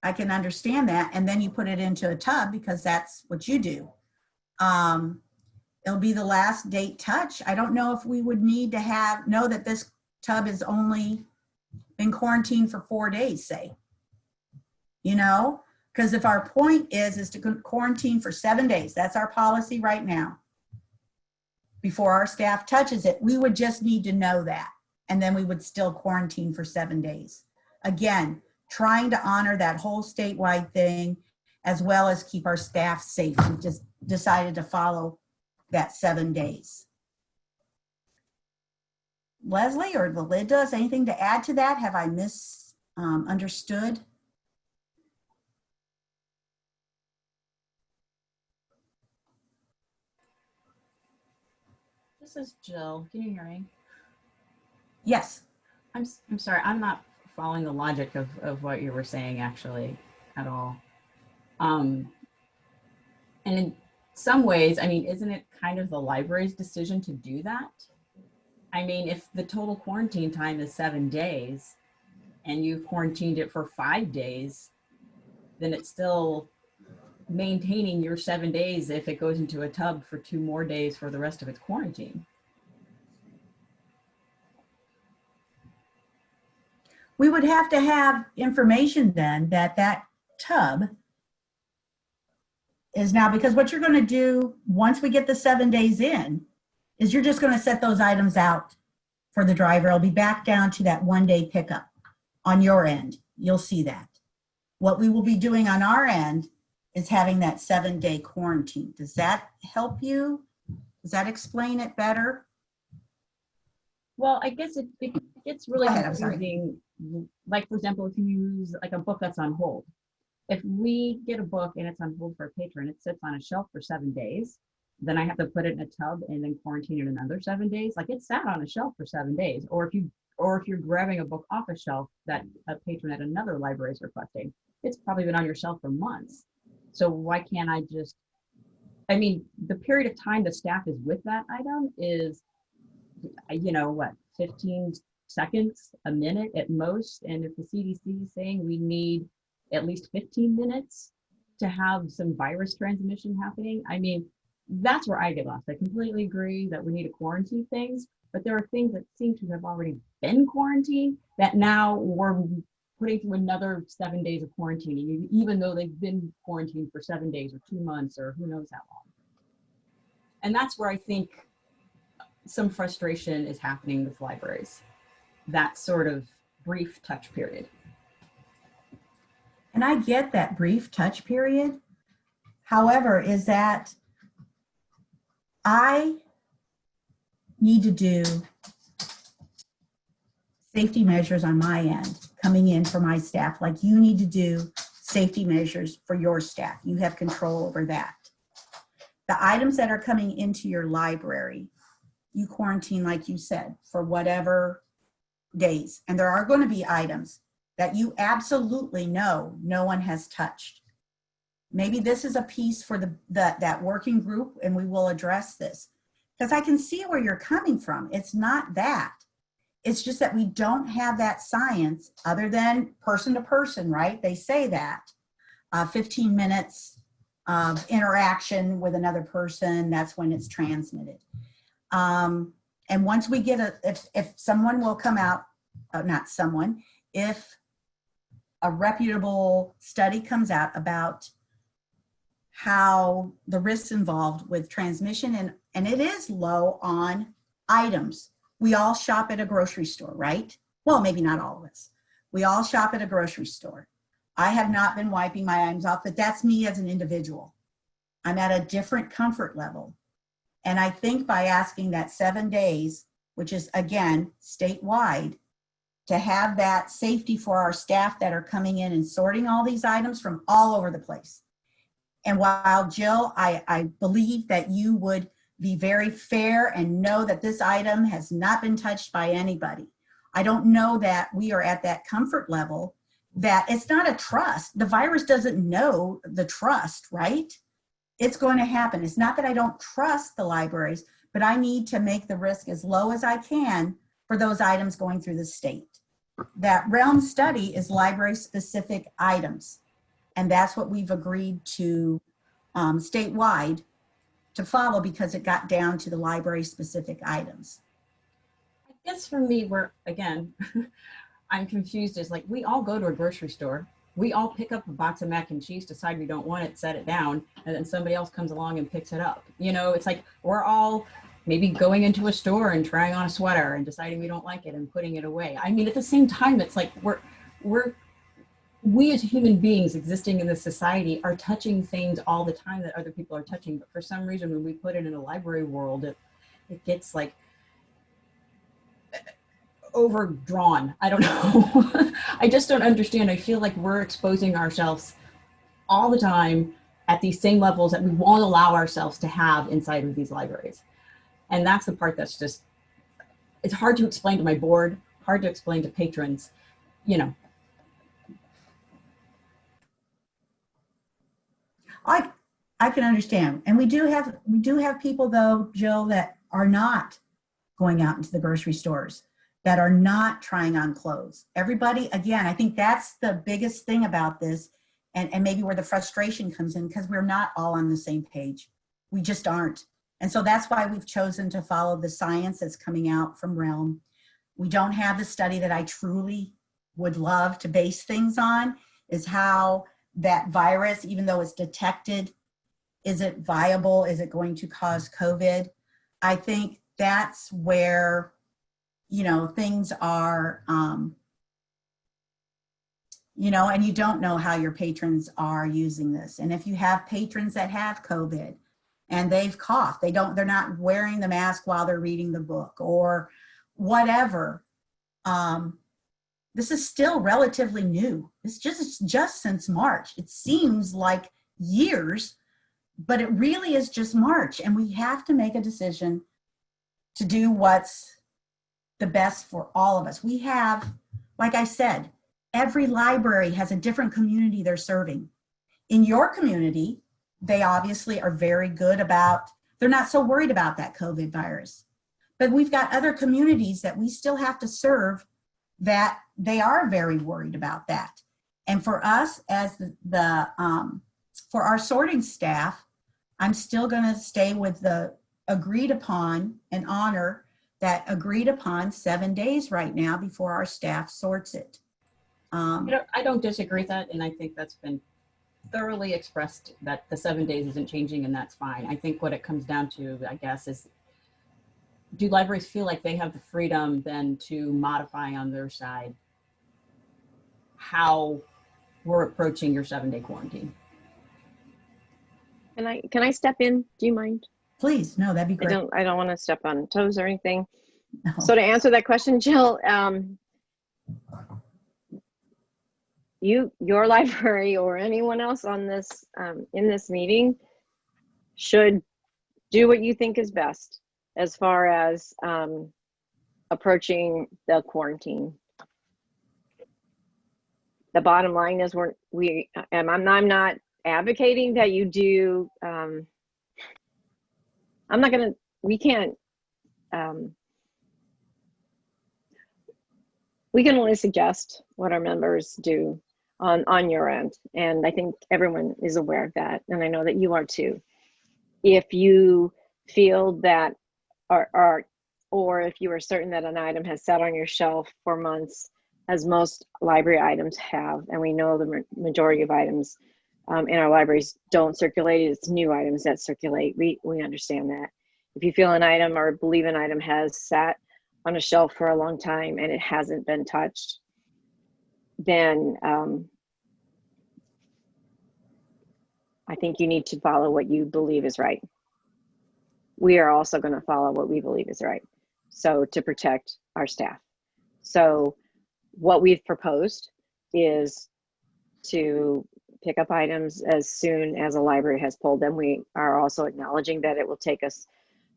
I can understand that. And then you put it into a tub because that's what you do. It'll be the last date touch. I don't know if we would need to know that this tub has only been quarantined for 4 days, say, you know, because if our point is to quarantine for 7 days, that's our policy right now. Before our staff touches it, we would just need to know that. And then we would still quarantine for 7 days. Again, trying to honor that whole statewide thing, as well as keep our staff safe. We just decided to follow that 7 days. Leslie or Belinda, anything to add to that? Have I misunderstood? This is Jill. Can you hear me? Yes. I'm sorry. I'm not following the logic of what you were saying actually at all. And in some ways, I mean, isn't it kind of the library's decision to do that? I mean, if the total quarantine time is 7 days and you've quarantined it for 5 days, then it's still maintaining your 7 days if it goes into a tub for 2 more days for the rest of its quarantine. We would have to have information then that that tub is now, because what you're going to do once we get the 7 days in is you're just going to set those items out for the driver. It'll be back down to that 1 day pickup on your end. You'll see that. What we will be doing on our end is having that 7 day quarantine. Does that help you? Does that explain it better? Well, I guess it gets really Go ahead, I'm sorry. confusing. Like, for example, if you use like a book that's on hold. If we get a book and it's on hold for a patron, it sits on a shelf for 7 days. Then I have to put it in a tub and then quarantine it another 7 days. Like, it sat on a shelf for 7 days. Or if you're grabbing a book off a shelf that a patron at another library is requesting, it's probably been on your shelf for months. So why can't I just, I mean, the period of time the staff is with that item is, you know, what, 15 seconds, a minute at most. And if the CDC is saying we need at least 15 minutes to have some virus transmission happening, I mean, that's where I get lost. I completely agree that we need to quarantine things, but there are things that seem to have already been quarantined that now we're putting through another 7 days of quarantining, even though they've been quarantined for 7 days or 2 months or who knows how long. And that's where I think some frustration is happening with libraries, that sort of brief touch period. And I get that brief touch period. However, is that I need to do safety measures on my end coming in for my staff, like you need to do safety measures for your staff. You have control over that. The items that are coming into your library, you quarantine, like you said, for whatever days. And there are going to be items that you absolutely know no one has touched. Maybe this is a piece for that working group, and we will address this. Because I can see where you're coming from. It's not that. It's just that we don't have that science other than person to person, right? They say that 15 minutes of interaction with another person, that's when it's transmitted. And once we get if someone will come out, not someone, if a reputable study comes out about how the risks involved with transmission, and it is low on items. We all shop at a grocery store, right? Well, maybe not all of us. We all shop at a grocery store. I have not been wiping my items off, but that's me as an individual. I'm at a different comfort level. And I think by asking that 7 days, which is again, statewide, to have that safety for our staff that are coming in and sorting all these items from all over the place. And while Jill, I believe that you would be very fair and know that this item has not been touched by anybody. I don't know that we are at that comfort level, that it's not a trust. The virus doesn't know the trust, right? It's going to happen. It's not that I don't trust the libraries, but I need to make the risk as low as I can for those items going through the state. That realm study is library specific items. And that's what we've agreed to statewide to follow, because it got down to the library specific items. I guess for me, where again, I'm confused is like, we all go to a grocery store. We all pick up a box of mac and cheese, decide we don't want it, set it down, and then somebody else comes along and picks it up. You know, it's like we're all maybe going into a store and trying on a sweater and deciding we don't like it and putting it away. I mean, at the same time, it's like we as human beings existing in this society are touching things all the time that other people are touching. But for some reason, when we put it in a library world, it gets like overdrawn. I don't know. I just don't understand. I feel like we're exposing ourselves all the time at these same levels that we won't allow ourselves to have inside of these libraries. And that's the part that's just, it's hard to explain to my board, hard to explain to patrons, you know. I can understand. And we do have people though, Jill, that are not going out into the grocery stores, that are not trying on clothes. Everybody, again, I think that's the biggest thing about this, and maybe where the frustration comes in, because we're not all on the same page. We just aren't. And so that's why we've chosen to follow the science that's coming out from Realm. We don't have the study that I truly would love to base things on, is how that virus, even though it's detected, is it viable? Is it going to cause COVID? I think that's where, you know, things are, you know, and you don't know how your patrons are using this. And if you have patrons that have COVID and they've coughed, they're not wearing the mask while they're reading the book or whatever, this is still relatively new. It's just since March. It seems like years, but it really is just March. And we have to make a decision to do what's the best for all of us. We have, like I said, every library has a different community they're serving. In your community, they obviously are very good about, they're not so worried about that COVID virus. But we've got other communities that we still have to serve that they are very worried about that. And for us as for our sorting staff, I'm still gonna stay with the agreed upon and honor that agreed upon 7 days right now before our staff sorts it. I don't disagree with that, and I think that's been thoroughly expressed, that the 7 days isn't changing, and that's fine. I think what it comes down to, I guess, is do libraries feel like they have the freedom then to modify on their side how we're approaching your 7-day quarantine? Can I step in? Do you mind? Please, no, that'd be great. I don't want to step on toes or anything. No. So to answer that question, Jill, your library or anyone else on this in this meeting should do what you think is best as far as approaching the quarantine. The bottom line is I'm not advocating that you do. We can only suggest what our members do on your end. And I think everyone is aware of that. And I know that you are too. If you feel that, or if you are certain that an item has sat on your shelf for months, as most library items have, and we know the majority of items in our libraries don't circulate, it's new items that circulate. We understand that. If you feel an item or believe an item has sat on a shelf for a long time and it hasn't been touched, then I think you need to follow what you believe is right. We are also going to follow what we believe is right, so to protect our staff. So what we've proposed is to pick up items as soon as a library has pulled them. We are also acknowledging that it will take us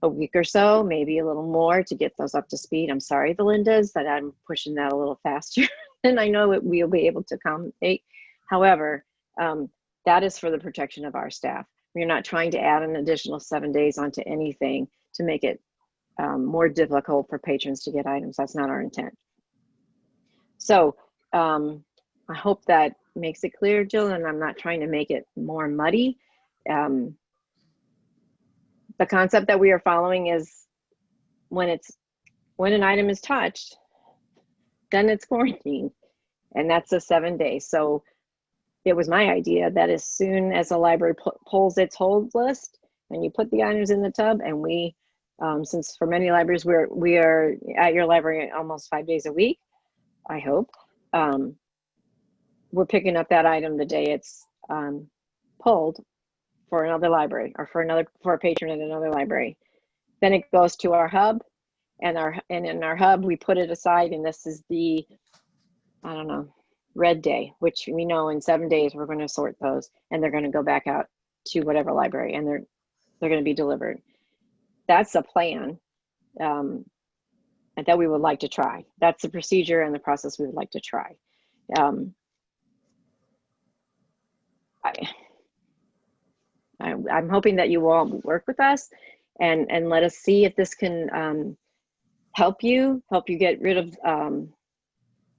a week or so, maybe a little more, to get those up to speed. I'm sorry, the Lindas, that I'm pushing that a little faster than I know it we'll be able to accommodate. However, that is for the protection of our staff. We're not trying to add an additional 7 days onto anything to make it more difficult for patrons to get items. That's not our intent. So I hope that makes it clear, Jill, and I'm not trying to make it more muddy. The concept that we are following is when an item is touched, then it's quarantined, and that's a 7 days. So it was my idea that as soon as a library pulls its hold list and you put the items in the tub, and we, since for many libraries we are at your library almost 5 days a week, I hope, we're picking up that item the day it's pulled for another library or for a patron at another library. Then it goes to our hub, and in our hub we put it aside, and this is the, I don't know, red day, which we know in 7 days we're going to sort those, and they're going to go back out to whatever library, and they're going to be delivered. That's a plan and that we would like to try. That's the procedure and the process we would like to try. I'm hoping that you all work with us and let us see if this can help you get rid of,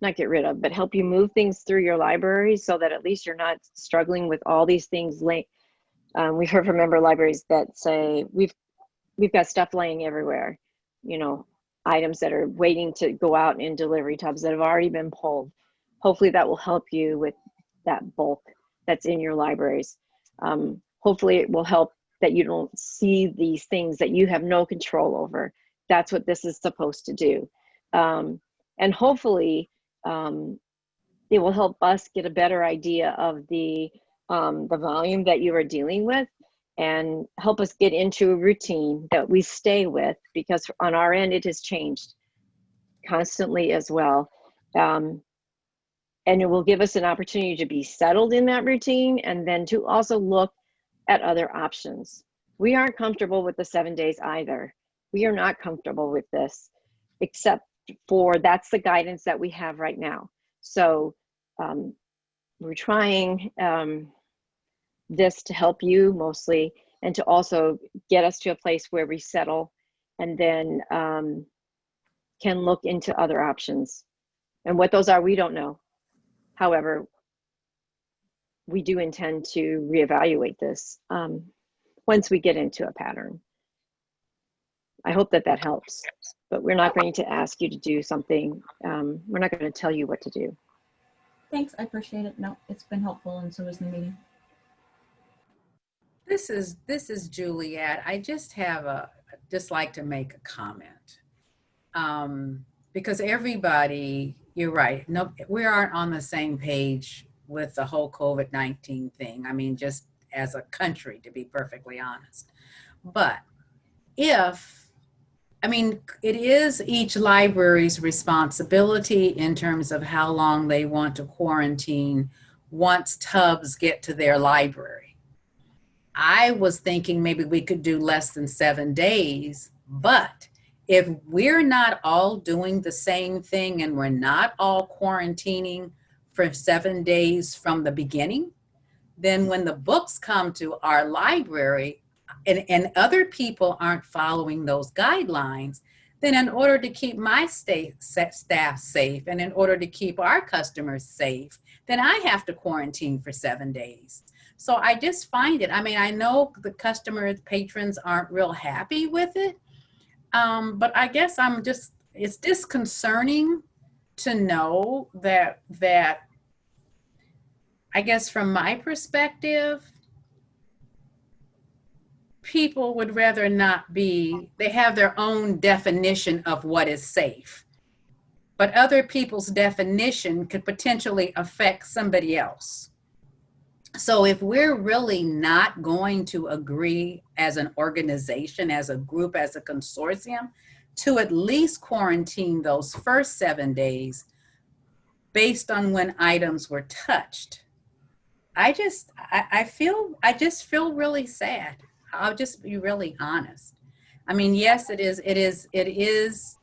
not get rid of, but help you move things through your library so that at least you're not struggling with all these things. We've heard from member libraries that say, we've got stuff laying everywhere, you know, items that are waiting to go out in delivery tubs that have already been pulled. Hopefully that will help you with that bulk that's in your libraries. Hopefully it will help that you don't see these things that you have no control over. That's what this is supposed to do. And hopefully it will help us get a better idea of the volume that you are dealing with, and help us get into a routine that we stay with, because on our end it has changed constantly as well. And it will give us an opportunity to be settled in that routine, and then to also look at other options. We aren't comfortable with the 7 days either. We are not comfortable with this, except for that's the guidance that we have right now. So we're trying this to help you mostly, and to also get us to a place where we settle, and then can look into other options. And what those are, we don't know. However, we do intend to reevaluate this once we get into a pattern. I hope that that helps, but we're not going to ask you to do something. We're not going to tell you what to do. Thanks, I appreciate it. No, it's been helpful, and so is the meeting. This is Juliet. I just like to make a comment. Because everybody, you're right. No, we aren't on the same page with the whole COVID-19 thing. I mean, just as a country, to be perfectly honest. But it is each library's responsibility in terms of how long they want to quarantine once tubs get to their library. I was thinking maybe we could do less than 7 days, but if we're not all doing the same thing and we're not all quarantining for 7 days from the beginning, then when the books come to our library and other people aren't following those guidelines, then in order to keep my staff safe and in order to keep our customers safe, then I have to quarantine for 7 days. So I just find it, I know the customers, patrons aren't real happy with it, but I guess it's disconcerting to know that I guess from my perspective, people would rather not be, they have their own definition of what is safe, but other people's definition could potentially affect somebody else. So if we're really not going to agree as an organization, as a group, as a consortium, to at least quarantine those first 7 days based on when items were touched, I just feel really sad. I'll just be really honest. Yes, it is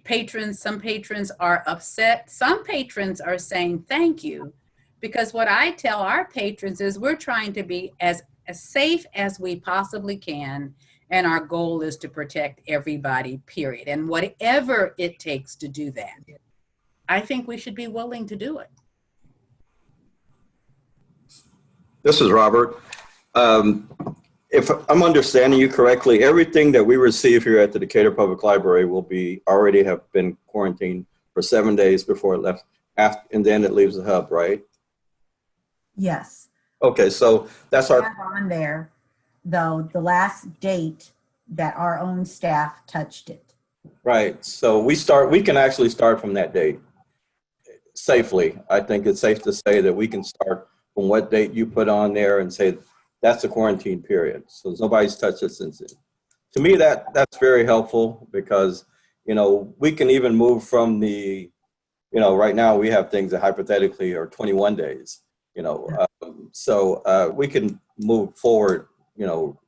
patrons, some patrons are upset. Some patrons are saying thank you, because what I tell our patrons is we're trying to be as safe as we possibly can, and our goal is to protect everybody, period. And whatever it takes to do that, I think we should be willing to do it. This is Robert. If I'm understanding you correctly, everything that we receive here at the Decatur Public Library will already have been quarantined for 7 days before it left, and then it leaves the hub, right? Yes. Okay, so that's We our. have on there, though, the last date that our own staff touched it. Right. So we can actually start from that date safely. I think it's safe to say that we can start from what date you put on there and say that's the quarantine period. So nobody's touched it since then. To me, that's very helpful, because, we can even move from right now we have things that hypothetically are 21 days, so we can move forward,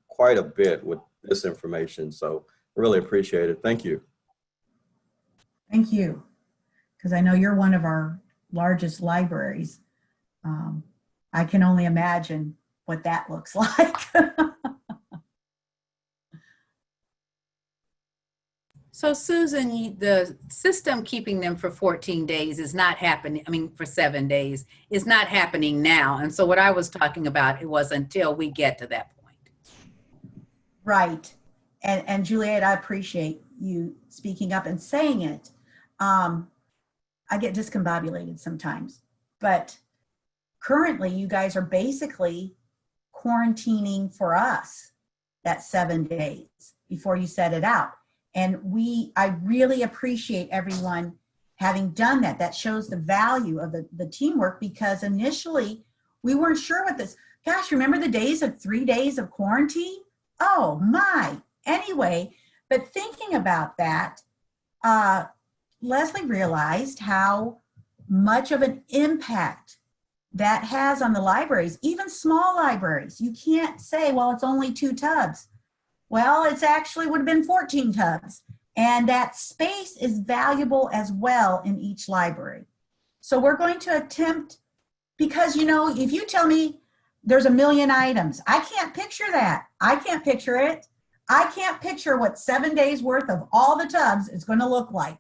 quite a bit with this information. So I really appreciate it. Thank you. Thank you, because I know you're one of our largest libraries. I can only imagine what that looks like. So Susan, the system keeping them for 14 days is not happening, I mean, for 7 days, is not happening now. And so what I was talking about, it was until we get to that point. Right. And Juliet, I appreciate you speaking up and saying it. I get discombobulated sometimes, but currently you guys are basically quarantining for us that 7 days before you set it out. And I really appreciate everyone having done that. That shows the value of the teamwork, because initially we weren't sure what this, gosh, remember the days of 3 days of quarantine? Oh my, anyway, but thinking about that, Leslie realized how much of an impact that has on the libraries, even small libraries. You can't say, well, it's only 2 tubs. Well, it's actually would have been 14 tubs. And that space is valuable as well in each library. So we're going to attempt, because if you tell me there's 1 million items, I can't picture that. I can't picture it. I can't picture what 7 days worth of all the tubs is going to look like.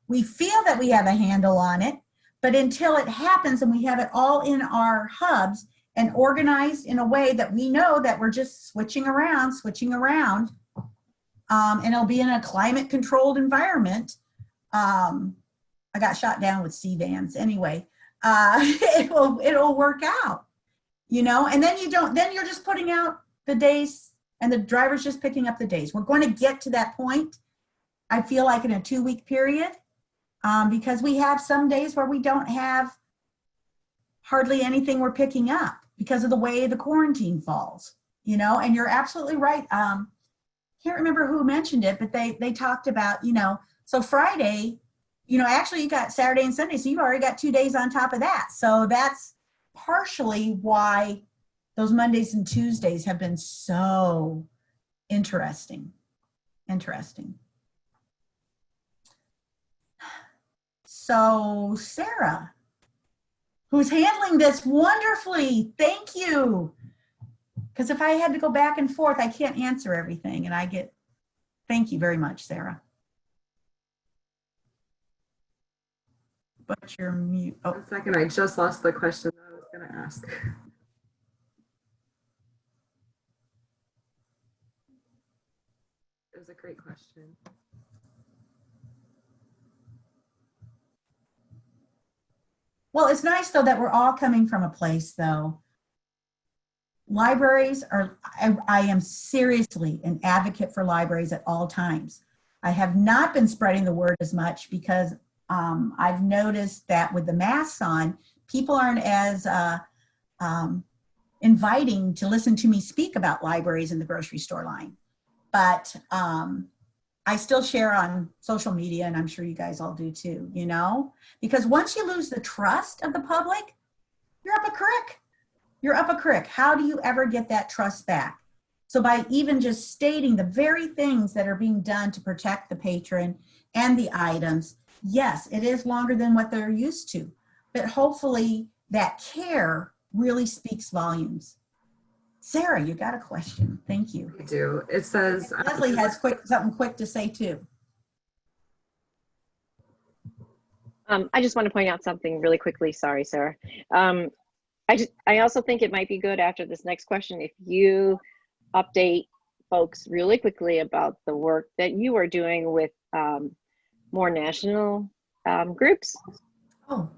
We feel that we have a handle on it, but until it happens and we have it all in our hubs and organized in a way that we know that we're just switching around, and it'll be in a climate controlled environment. I got shot down with C-vans anyway. It'll work out, and then you're just putting out the days and the driver's just picking up the days. We're going to get to that point, I feel like, in a 2-week period, because we have some days where we don't have hardly anything we're picking up because of the way the quarantine falls, and you're absolutely right. Can't remember who mentioned it, but they talked about, so Friday, actually you got Saturday and Sunday, so you've already got 2 days on top of that. So that's partially why those Mondays and Tuesdays have been so interesting. So Sarah, who's handling this wonderfully, thank you. Because if I had to go back and forth, I can't answer everything, and thank you very much, Sarah. But you're mute. Oh, 1 second, I just lost the question that I was going to ask. It was a great question. well, it's nice though that we're all coming from a place though. Libraries are, I am seriously an advocate for libraries at all times. I have not been spreading the word as much because I've noticed that with the masks on, people aren't as inviting to listen to me speak about libraries in the grocery store line. But I still share on social media, and I'm sure you guys all do too, because once you lose the trust of the public, you're up a creek. You're up a creek. How do you ever get that trust back? So by even just stating the very things that are being done to protect the patron and the items, yes, it is longer than what they're used to, but hopefully that care really speaks volumes. Sarah, you got a question. Thank you. I do. It says Leslie has something quick to say too. I just want to point out something really quickly. Sorry, Sarah. I also think it might be good after this next question if you update folks really quickly about the work that you are doing with more national groups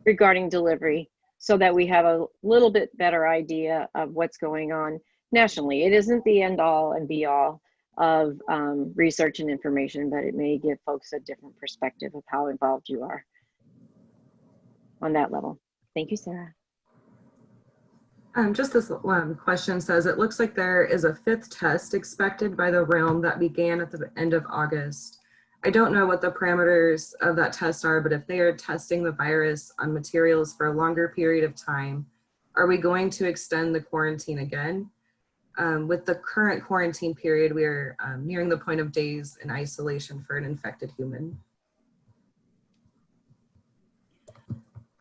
regarding delivery, so that we have a little bit better idea of what's going on nationally. It isn't the end all and be all of research and information, but it may give folks a different perspective of how involved you are on that level. Thank you, Sarah. Just this question says, it looks like there is a 5th test expected by the realm that began at the end of August. I don't know what the parameters of that test are, but if they are testing the virus on materials for a longer period of time, are we going to extend the quarantine again? With the current quarantine period, we are nearing the point of days in isolation for an infected human.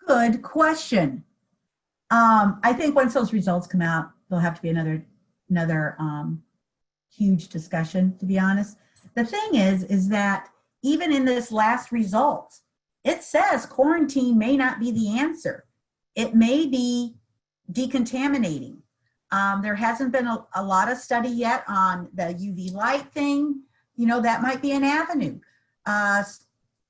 Good question. I think once those results come out, there'll have to be another huge discussion, to be honest. The thing is that even in this last result, it says quarantine may not be the answer. It may be decontaminating. There hasn't been a lot of study yet on the UV light thing. You know, that might be an avenue.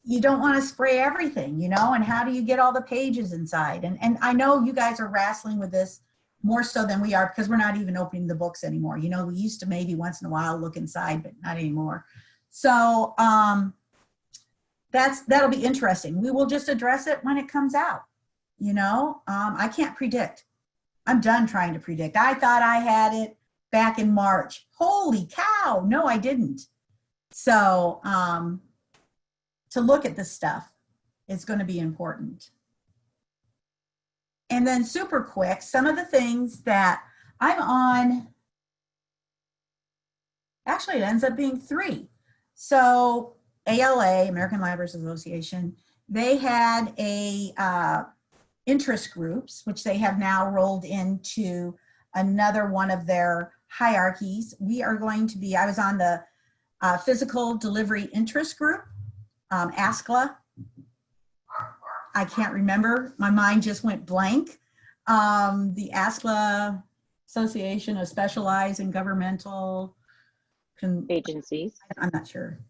You don't want to spray everything, you know, and how do you get all the pages inside? And I know you guys are wrestling with this more so than we are, because we're not even opening the books anymore. You know, we used to maybe once in a while look inside, but not anymore. So that'll be interesting. We will just address it when it comes out. You know, I can't predict. I'm done trying to predict. I thought I had it back in March. Holy cow. No, I didn't. So to look at this stuff is going to be important. And then super quick, some of the things that I'm on, actually it ends up being 3. So ALA, American Libraries Association, they had a interest groups, which they have now rolled into another one of their hierarchies. We are going to be, I was on the physical delivery interest group, ASCLA. I can't remember. My mind just went blank. The ASCLA, Association of Specialized and Governmental Agencies. I'm not sure.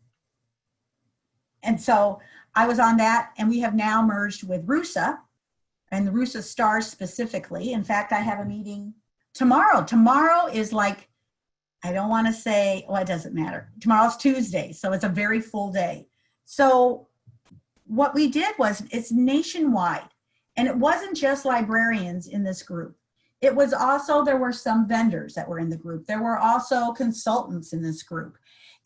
And so I was on that, and we have now merged with RUSA, and the RUSA stars specifically. In fact, I have a meeting tomorrow. Tomorrow is like, I don't want to say, well, it doesn't matter. Tomorrow's Tuesday, so it's a very full day. So what we did was, it's nationwide, and it wasn't just librarians in this group. It was also, there were some vendors that were in the group. There were also consultants in this group.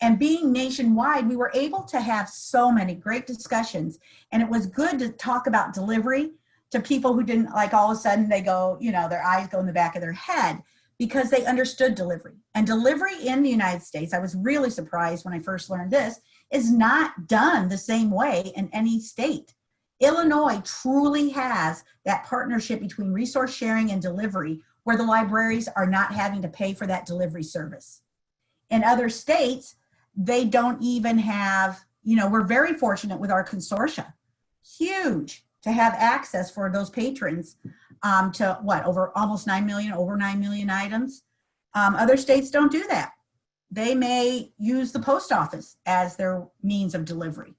And being nationwide, we were able to have so many great discussions, and it was good to talk about delivery to people who didn't, like, all of a sudden they go, you know, their eyes go in the back of their head, because they understood delivery. And delivery in the United States, I was really surprised when I first learned this, is not done the same way in any state. Illinois truly has that partnership between resource sharing and delivery, where the libraries are not having to pay for that delivery service. In other states, they don't even have, you know, we're very fortunate with our consortia, huge, to have access for those patrons to what, over almost 9 million, over 9 million items. Other states don't do that. They may use the post office as their means of delivery.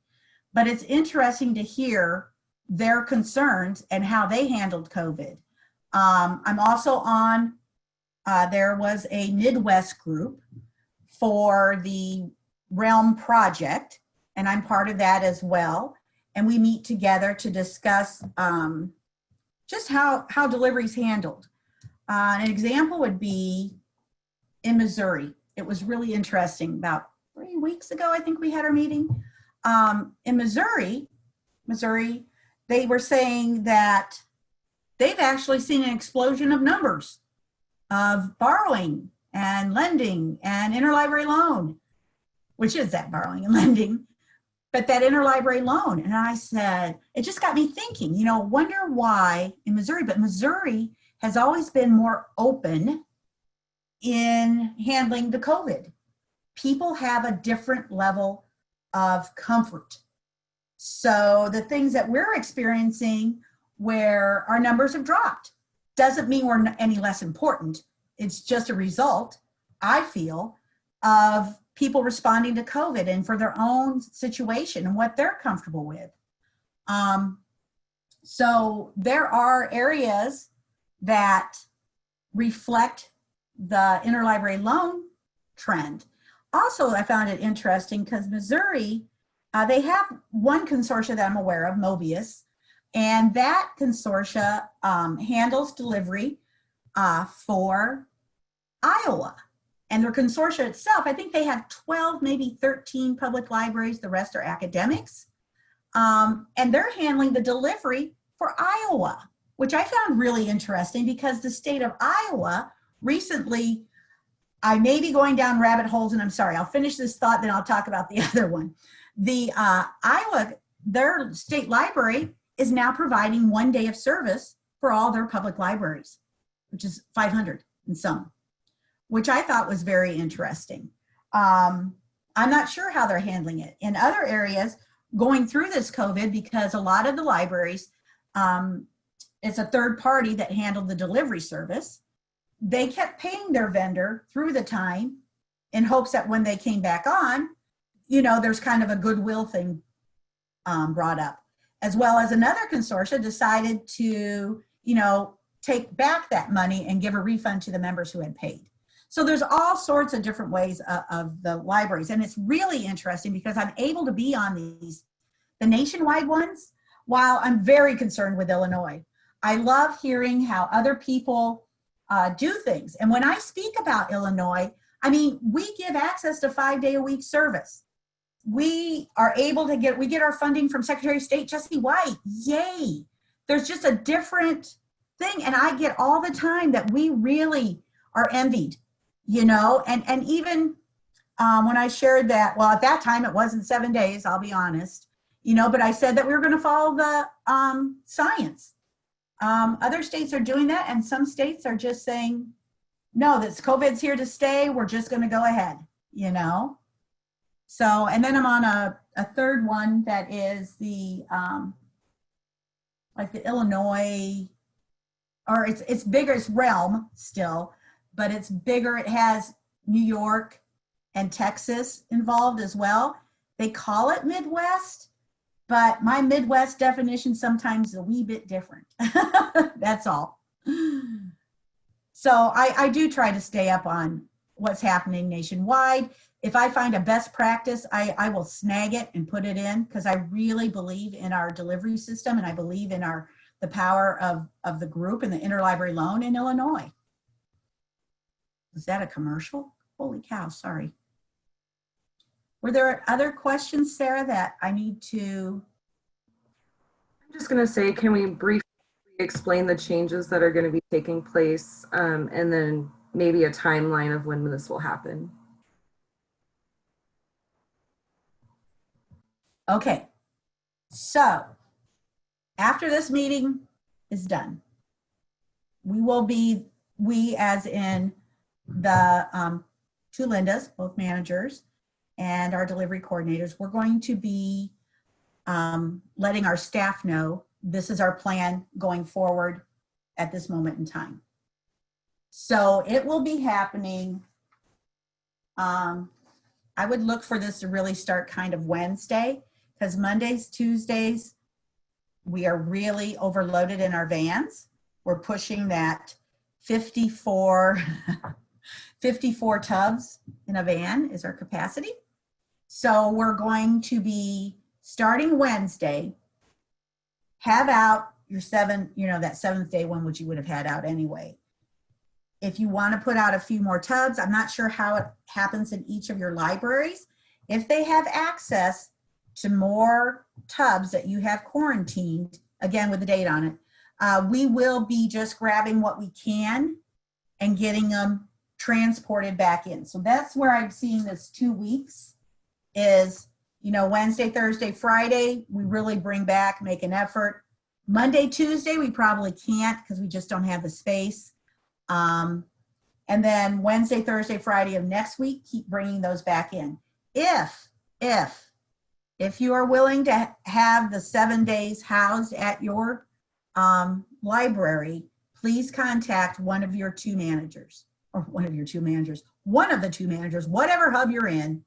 But it's interesting to hear their concerns and how they handled COVID. I'm also on, there was a Midwest group for the Realm Project, and I'm part of that as well. And we meet together to discuss just how delivery is handled. An example would be in Missouri. It was really interesting. About 3 weeks ago, I think we had our meeting. In Missouri, they were saying that they've actually seen an explosion of numbers of borrowing and lending and interlibrary loan, which is that borrowing and lending, but that interlibrary loan. And I said, it just got me thinking, you know, wonder why in Missouri, but Missouri has always been more open in handling the COVID. People have a different level of comfort. So the things that we're experiencing where our numbers have dropped doesn't mean we're any less important. It's just a result, I feel, of people responding to COVID and for their own situation and what they're comfortable with. So there are areas that reflect the interlibrary loan trend. Also, I found it interesting because Missouri, they have one consortia that I'm aware of, Mobius, and that consortia handles delivery for Iowa. And their consortia itself, I think they have 12, maybe 13 public libraries. The rest are academics. And they're handling the delivery for Iowa, which I found really interesting because the state of Iowa recently, I may be going down rabbit holes, and I'm sorry, I'll finish this thought, then I'll talk about the other one. The Iowa, their state library is now providing 1 day of service for all their public libraries, which is 500 and some, which I thought was very interesting. I'm not sure how they're handling it. In other areas, going through this COVID, because a lot of the libraries, it's a third party that handled the delivery service. They kept paying their vendor through the time in hopes that when they came back on, there's kind of a goodwill thing brought up. As well as another consortia decided to, take back that money and give a refund to the members who had paid. So there's all sorts of different ways of the libraries. And it's really interesting because I'm able to be on the nationwide ones, while I'm very concerned with Illinois. I love hearing how other people do things. And when I speak about Illinois, I mean, we give access to 5-day-a-week service. We are able to get our funding from Secretary of State Jesse White. Yay. There's just a different thing. And I get all the time that we really are envied, and even when I shared that, well, at that time it wasn't 7 days, I'll be honest, but I said that we were going to follow the science. Other states are doing that, and some states are just saying, no, this COVID's here to stay. We're just going to go ahead, So, and then I'm on a third one that is the, like the Illinois, or it's bigger, it's realm still, but it's bigger. It has New York and Texas involved as well. They call it Midwest, but my Midwest definition sometimes is a wee bit different. That's all. So I do try to stay up on what's happening nationwide. If I find a best practice, I will snag it and put it in, because I really believe in our delivery system, and I believe in the power of the group and the interlibrary loan in Illinois. Is that a commercial? Holy cow, sorry. Were there other questions, Sarah, that I need to? I'm just going to say, can we briefly explain the changes that are going to be taking place, and then maybe a timeline of when this will happen? Okay, so after this meeting is done, we as in the two Lindas, both managers, and our delivery coordinators, we're going to be letting our staff know this is our plan going forward at this moment in time. So it will be happening. I would look for this to really start kind of Wednesday, because Mondays, Tuesdays, we are really overloaded in our vans. We're pushing that 54 tubs in a van is our capacity. So we're going to be starting Wednesday, have out your that seventh day one, which you would have had out anyway. If you want to put out a few more tubs, I'm not sure how it happens in each of your libraries. If they have access to more tubs that you have quarantined, again with the date on it, we will be just grabbing what we can and getting them transported back in. So that's where I'm seeing this 2 weeks is, Wednesday, Thursday, Friday, we really bring back, make an effort. Monday, Tuesday, we probably can't because we just don't have the space. And then Wednesday, Thursday, Friday of next week, keep bringing those back in. If you are willing to have the 7 days housed at your library, please contact one of your two managers, one of the two managers, whatever hub you're in.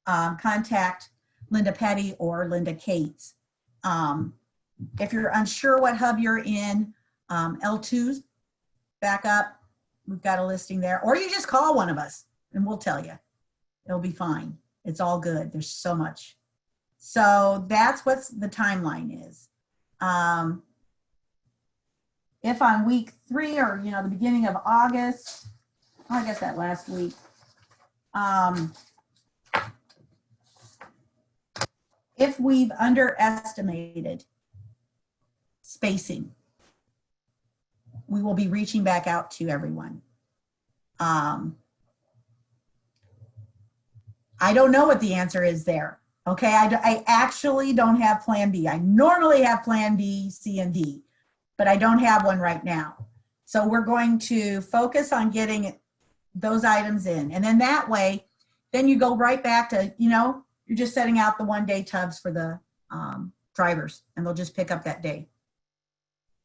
Contact Linda Petty or Linda Cates. If you're unsure what hub you're in, L2's back up. We've got a listing there. Or you just call one of us and we'll tell you. It'll be fine. It's all good. There's so much. So that's what the timeline is. If on week 3 or, the beginning of August, I guess that last week, if we've underestimated spacing, we will be reaching back out to everyone. I don't know what the answer is there. Okay, I actually don't have plan B. I normally have plan B, C, and D, but I don't have one right now. So we're going to focus on getting those items in. And then that way, then you go right back to, you're just setting out the 1-day tubs for the drivers, and they'll just pick up that day.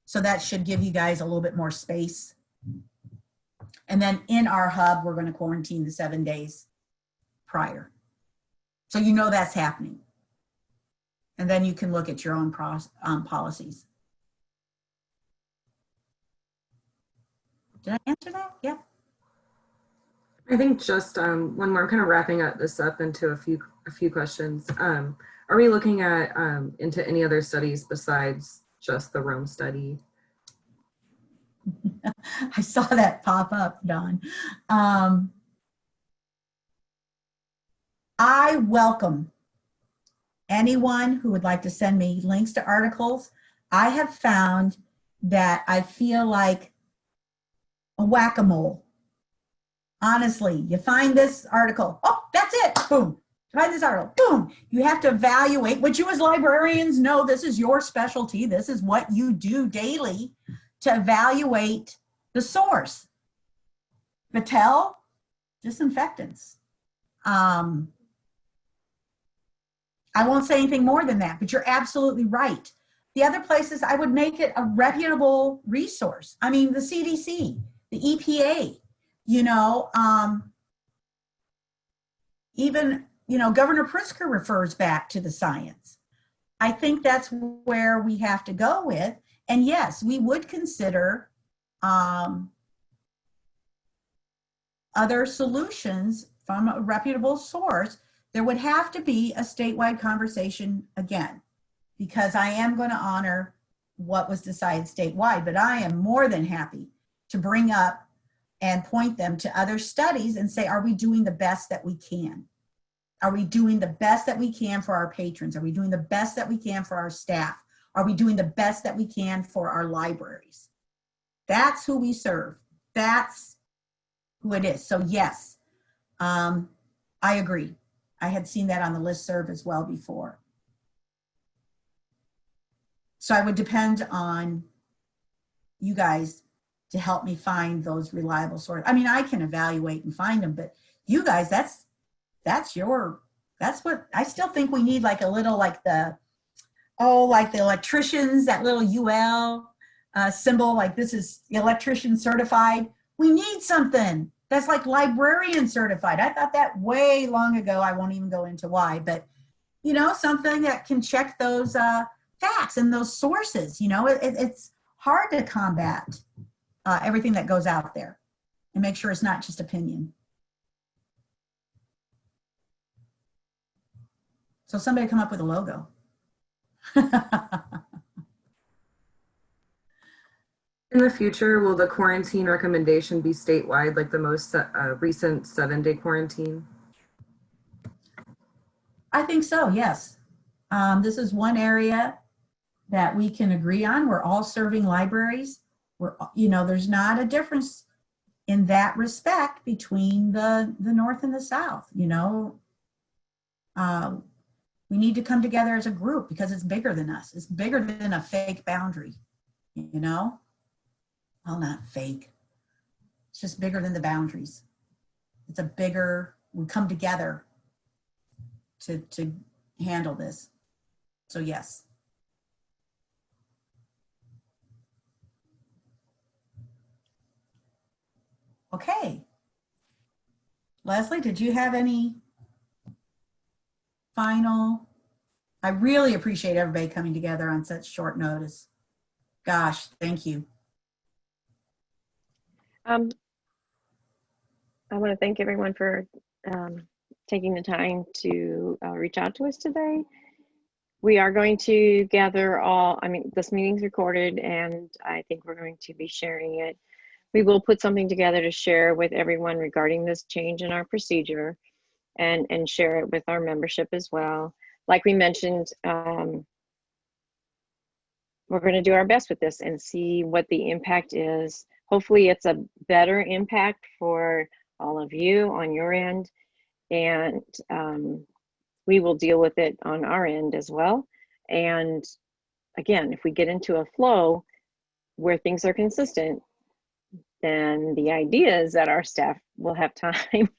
So that should give you guys a little bit more space. And then in our hub, we're going to quarantine the 7 days prior. So that's happening. And then you can look at your own policies. Did I answer that? Yeah. I think just one more. I'm kind of wrapping this up into a few questions. Are we looking at into any other studies besides just the Rome study? I saw that pop up, Don. I welcome anyone who would like to send me links to articles. I have found that I feel like a whack-a-mole. Honestly, you find this article, oh, that's it, boom. Find this article, boom. You have to evaluate, which you as librarians know this is your specialty. This is what you do daily to evaluate the source. Battelle, disinfectants. I won't say anything more than that, but you're absolutely right. The other places, I would make it a reputable resource. I mean, the CDC, the EPA, even, Governor Pritzker refers back to the science. I think that's where we have to go with. And yes, we would consider other solutions from a reputable source. There would have to be a statewide conversation again, because I am going to honor what was decided statewide, but I am more than happy to bring up and point them to other studies and say, are we doing the best that we can? Are we doing the best that we can for our patrons? Are we doing the best that we can for our staff? Are we doing the best that we can for our libraries? That's who we serve. That's who it is. So yes, I agree. I had seen that on the listserv as well before. So I would depend on you guys to help me find those reliable sources. I mean, I can evaluate and find them, but you guys, that's what I still think we need, like a little, like the electricians, that little UL symbol, like this is electrician certified. We need something that's like librarian certified. I thought that way long ago. I won't even go into why, but something that can check those facts and those sources. It's hard to combat everything that goes out there and make sure it's not just opinion. So somebody come up with a logo. In the future, will the quarantine recommendation be statewide, like the most recent 7-day quarantine? I think so, yes. This is one area that we can agree on. We're all serving libraries. There's not a difference in that respect between the North and the South. We need to come together as a group because it's bigger than us. It's bigger than a fake boundary, Well, not fake. It's just bigger than the boundaries. We come together to handle this. So yes. Okay. Leslie, did you have any final? I really appreciate everybody coming together on such short notice. Gosh, thank you. I want to thank everyone for taking the time to reach out to us today. We are going to gather this meeting's recorded, and I think we're going to be sharing it. We will put something together to share with everyone regarding this change in our procedure and share it with our membership as well. Like we mentioned, we're going to do our best with this and see what the impact is. Hopefully it's a better impact for all of you on your end, and we will deal with it on our end as well. And again, if we get into a flow where things are consistent, then the idea is that our staff will have time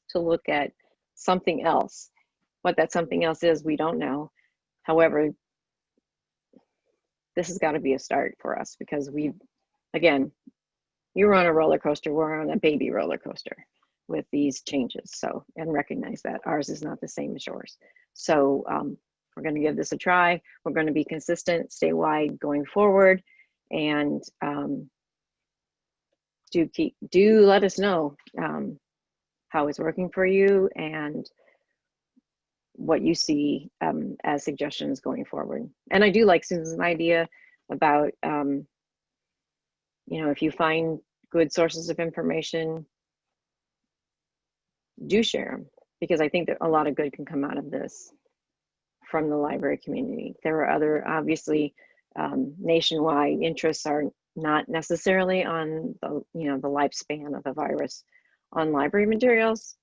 to look at something else. What that something else is, we don't know. However, this has got to be a start for us because again, you were on a roller coaster, we're on a baby roller coaster with these changes. So, and recognize that ours is not the same as yours. So we're going to give this a try. We're going to be consistent statewide going forward, and do let us know how it's working for you and what you see as suggestions going forward. And I do like Susan's idea about, if you find good sources of information, do share them, because I think that a lot of good can come out of this from the library community. There are other, obviously, nationwide interests are not necessarily on the lifespan of the virus on library materials.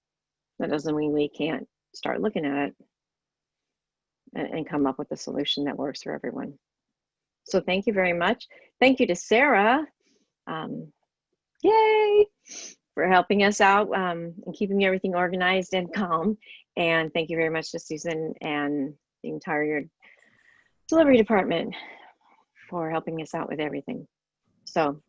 That doesn't mean we can't start looking at it and come up with a solution that works for everyone. So thank you very much. Thank you to Sarah. Yay, for helping us out and keeping everything organized and calm. And thank you very much to Susan and the entire delivery department for helping us out with everything. So